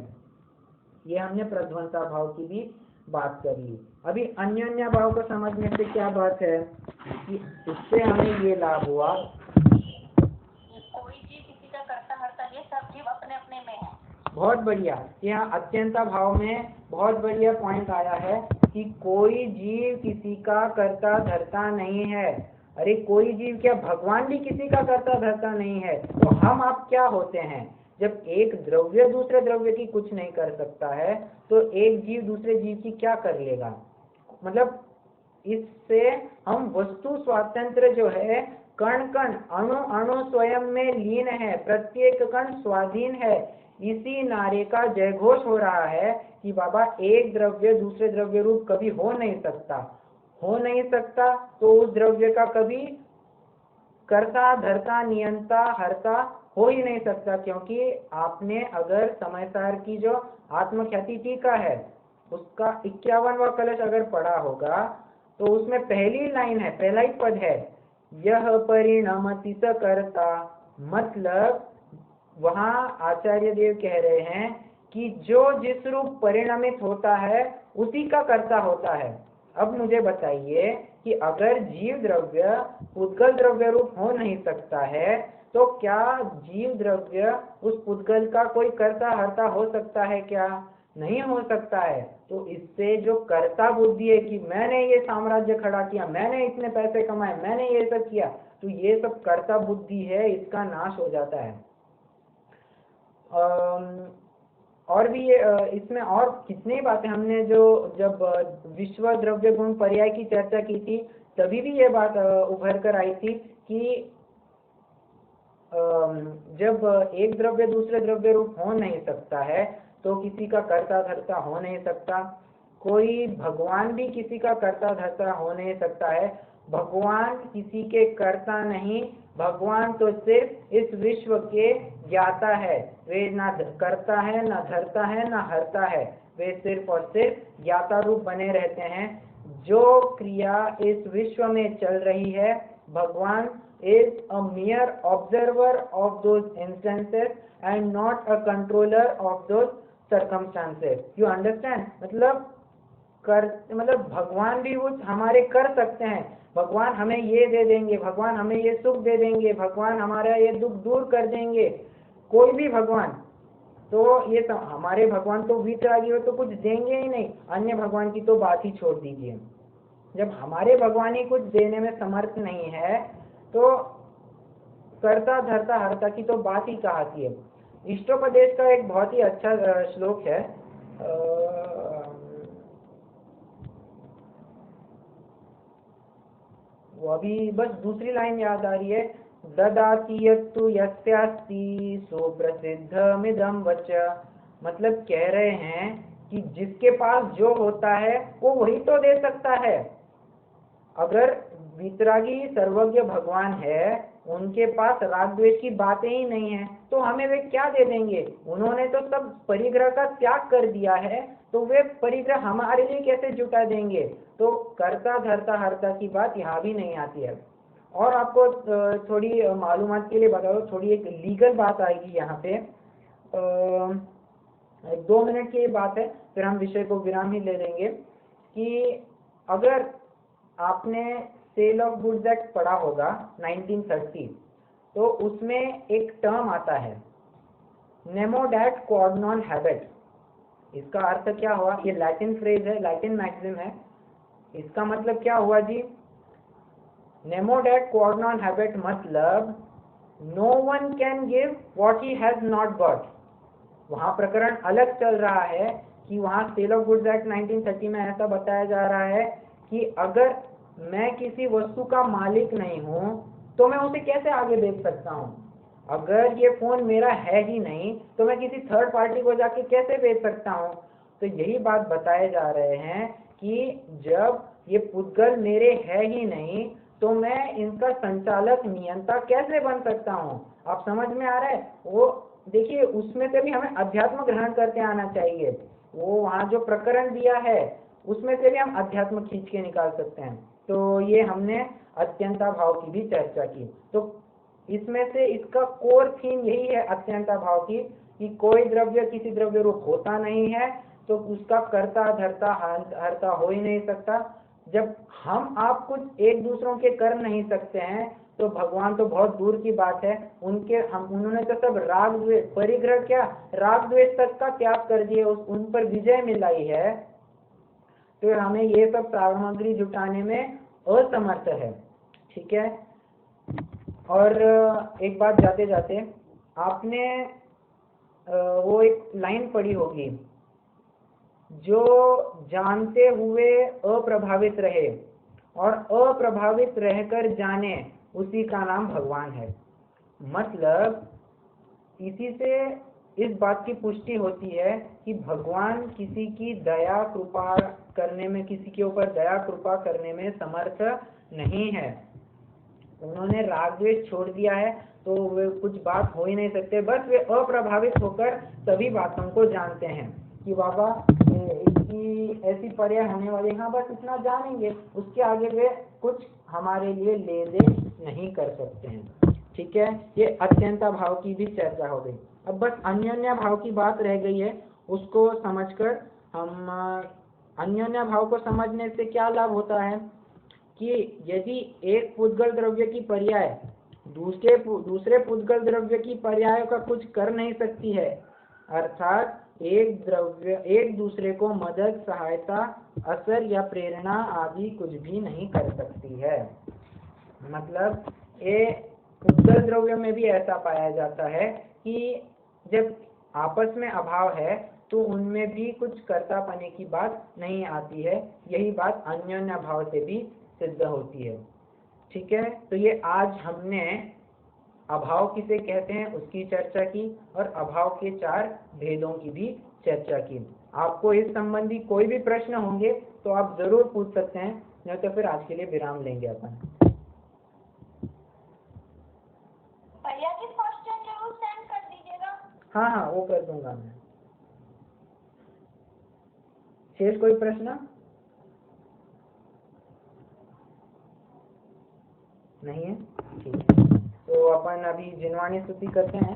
ये हमने प्रध्वंसा भाव की भी बात कर ली। अभी अन्योन्या भाव को समझने से क्या बात है कि उससे हमें ये लाभ हुआ, कोई जीव किसी का करता हरता, ये सब जीव अपने अपने में है। बहुत बढ़िया। यहाँ अत्यंता भाव में बहुत बढ़िया पॉइंट आया है कि कोई जीव किसी का करता धरता नहीं है। अरे कोई जीव क्या, भगवान भी किसी का करता धरता नहीं है। तो हम आप क्या होते हैं? जब एक द्रव्य दूसरे द्रव्य की कुछ नहीं कर सकता है तो एक जीव दूसरे जीव की क्या कर लेगा? मतलब इससे हम वस्तु स्वातंत्र जो है, कण कण अणु अणु स्वयं में लीन है, प्रत्येक कण स्वाधीन है। इसी नारे का जयघोष हो रहा है कि बाबा एक द्रव्य दूसरे द्रव्य रूप कभी हो नहीं सकता, तो उस द्रव्य का कभी कर्ता धर्ता नियंता हरता हो ही नहीं सकता। क्योंकि आपने अगर समय सार की जो आत्मख्याति टीका है उसका 51वां कलश अगर पढ़ा होगा तो उसमें पहली लाइन है, पहला ही पद है, यह परिणमति स कर्ता। मतलब वहां आचार्य देव कह रहे हैं कि जो जिस रूप परिणमित होता है उसी का कर्ता होता है। अब मुझे बताइए कि अगर जीव द्रव्य पुद्गल द्रव्य रूप हो नहीं सकता है तो क्या जीव द्रव्य उस पुद्गल का कोई कर्ता हर्ता हो सकता है? क्या नहीं हो सकता है। तो इससे जो कर्ता बुद्धि है कि मैंने ये साम्राज्य खड़ा किया, मैंने इतने पैसे कमाए, मैंने ये सब किया, तो ये सब कर्ता बुद्धि है, इसका नाश हो जाता है। और भी इसमें और कितनी बातें हमने जो जब विश्व द्रव्य गुण पर्याय की चर्चा की थी तभी भी ये बात उभर कर आई थी कि जब एक द्रव्य दूसरे द्रव्य रूप हो नहीं सकता है तो किसी का कर्ता धर्ता हो नहीं सकता। कोई भगवान भी किसी का कर्ता धर्ता हो नहीं सकता है। भगवान किसी के कर्ता नहीं, भगवान तो सिर्फ इस विश्व के ज्ञाता है। वे ना करता है, ना धरता है, ना हरता है, वे सिर्फ और सिर्फ ज्ञाता रूप बने रहते हैं। जो क्रिया इस विश्व में चल रही है, भगवान is a mere observer of those instances and not a controller of those circumstances. You understand? मतलब भगवान भी वो हमारे कर सकते हैं। भगवान हमें ये दे देंगे, भगवान हमें ये सुख दे देंगे, भगवान हमारा ये दुख दूर कर देंगे। कोई भी भगवान, तो ये तो हमारे भगवान तो वीतरागी हो तो कुछ देंगे ही नहीं, अन्य भगवान की तो बात ही छोड़ दीजिए। जब हमारे भगवान ही कुछ देने में समर्थ नहीं है तो कर्ता धर्ता हर्ता की तो बात ही कहाँ आती है। इष्टोपदेश का एक बहुत ही अच्छा श्लोक है, वो अभी बस दूसरी लाइन याद आ रही है, ददाति यत्तु यस्यास्ति सो प्रसिद्धमिदं वच। मतलब कह रहे हैं कि जिसके पास जो होता है वो वही तो दे सकता है। अगर वितरागी सर्वज्ञ भगवान है, उनके पास राग द्वेष की बातें ही नहीं है, तो हमें वे क्या दे देंगे। उन्होंने तो सब परिग्रह का त्याग कर दिया है, तो वे परिग्रह हमारे लिए कैसे जुटा देंगे। तो कर्ता धर्ता हर्ता की बात यहाँ भी नहीं आती है। और आपको थोड़ी मालूमात के लिए बता दो, थोड़ी एक लीगल बात आएगी यहाँ पे। 2 मिनट की बात है, फिर हम विषय को विराम ही ले लेंगे। कि अगर आपने सेल ऑफ गुड्स एक्ट पढ़ा होगा 1930, तो उसमें एक टर्म आता है nemo dat quod non habet. इसका अर्थ क्या हुआ, ये लैटिन फ्रेज है, लैटिन मैक्सिम है। इसका मतलब क्या हुआ जी, nemo dat quod non habet मतलब no one can give what he has not got. वहां प्रकरण अलग चल रहा है कि वहां सेल ऑफ गुड्स एक्ट 1930 में ऐसा बताया जा रहा है कि अगर मैं किसी वस्तु का मालिक नहीं हूं तो मैं उसे कैसे आगे बेच सकता हूं। अगर ये फोन मेरा है ही नहीं तो मैं किसी थर्ड पार्टी को जाके कैसे बेच सकता हूं। तो यही बात बताए जा रहे हैं कि जब ये पुद्गल मेरे है ही नहीं तो मैं इनका संचालक नियंता कैसे बन सकता हूं। आप समझ में आ रहा है। वो देखिए, उसमें से भी हमें अध्यात्म ग्रहण करते आना चाहिए। वो वहां जो प्रकरण दिया है उसमें से भी हम अध्यात्म खींच के निकाल सकते हैं। तो ये हमने अत्यंता भाव की भी चर्चा की। तो इसमें से इसका कोर थीम यही है अत्यंता भाव की, कि कोई द्रव्य किसी द्रव्य रूप होता नहीं है तो उसका कर्ता धर्ता हर्ता हो ही नहीं सकता। जब हम आप कुछ एक दूसरों के कर नहीं सकते हैं तो भगवान तो बहुत दूर की बात है। उन्होंने तो सब राग द्वेष परिग्रह क्या राग द्वेष तक का त्याग कर दिए, उन पर विजय मिलाई है। तो हमें ये सब सामग्री जुटाने में असमर्थ है। ठीक है। और एक बात जाते जाते, आपने वो एक लाइन पढ़ी होगी, जो जानते हुए अप्रभावित रहे और अप्रभावित रहकर जाने उसी का नाम भगवान है। मतलब इसी से इस बात की पुष्टि होती है कि भगवान किसी की दया कृपा करने में, किसी के ऊपर दया कृपा करने में समर्थ नहीं है। उन्होंने राग द्वेष छोड़ दिया है तो वे कुछ बात हो ही नहीं सकते। बस वे अप्रभावित होकर सभी बातों को जानते हैं कि बाबा इसकी ऐसी पर्याय होने वाली, हाँ बस इतना जानेंगे, उसके आगे वे कुछ हमारे लिए ले दे नहीं कर सकते हैं। ठीक है। ये अत्यंता भाव की भी चर्चा हो गई। अब बस अन्योन्या भाव की बात रह गई है। उसको समझकर हम अन्योन्या भाव को समझने से क्या लाभ होता है कि यदि एक पुद्गल द्रव्य की पर्याय दूसरे पुद्गल द्रव्य की पर्याय का कुछ कर नहीं सकती है, अर्थात एक द्रव्य एक दूसरे को मदद सहायता असर या प्रेरणा आदि कुछ भी नहीं कर सकती है। मतलब ये पुद्गल द्रव्य में भी ऐसा पाया जाता है कि जब आपस में अभाव है तो उनमें भी कुछ कर्तापने की बात नहीं आती है। यही बात अन्योन्या भाव से भी सिद्ध होती है। ठीक है। तो ये आज हमने अभाव किसे कहते हैं उसकी चर्चा की और अभाव के 4 भेदों की भी चर्चा की। आपको इस संबंधी कोई भी प्रश्न होंगे तो आप जरूर पूछ सकते हैं, नहीं तो फिर आज के लिए विराम लेंगे अपन। भैया की क्वेश्चन जरूर सेंड कर दीजिएगा। हाँ वो कर दूंगा मैं। शेष कोई प्रश्न नहीं है? ठीक है। तो अपन अभी जिनवाणी स्तुति करते हैं।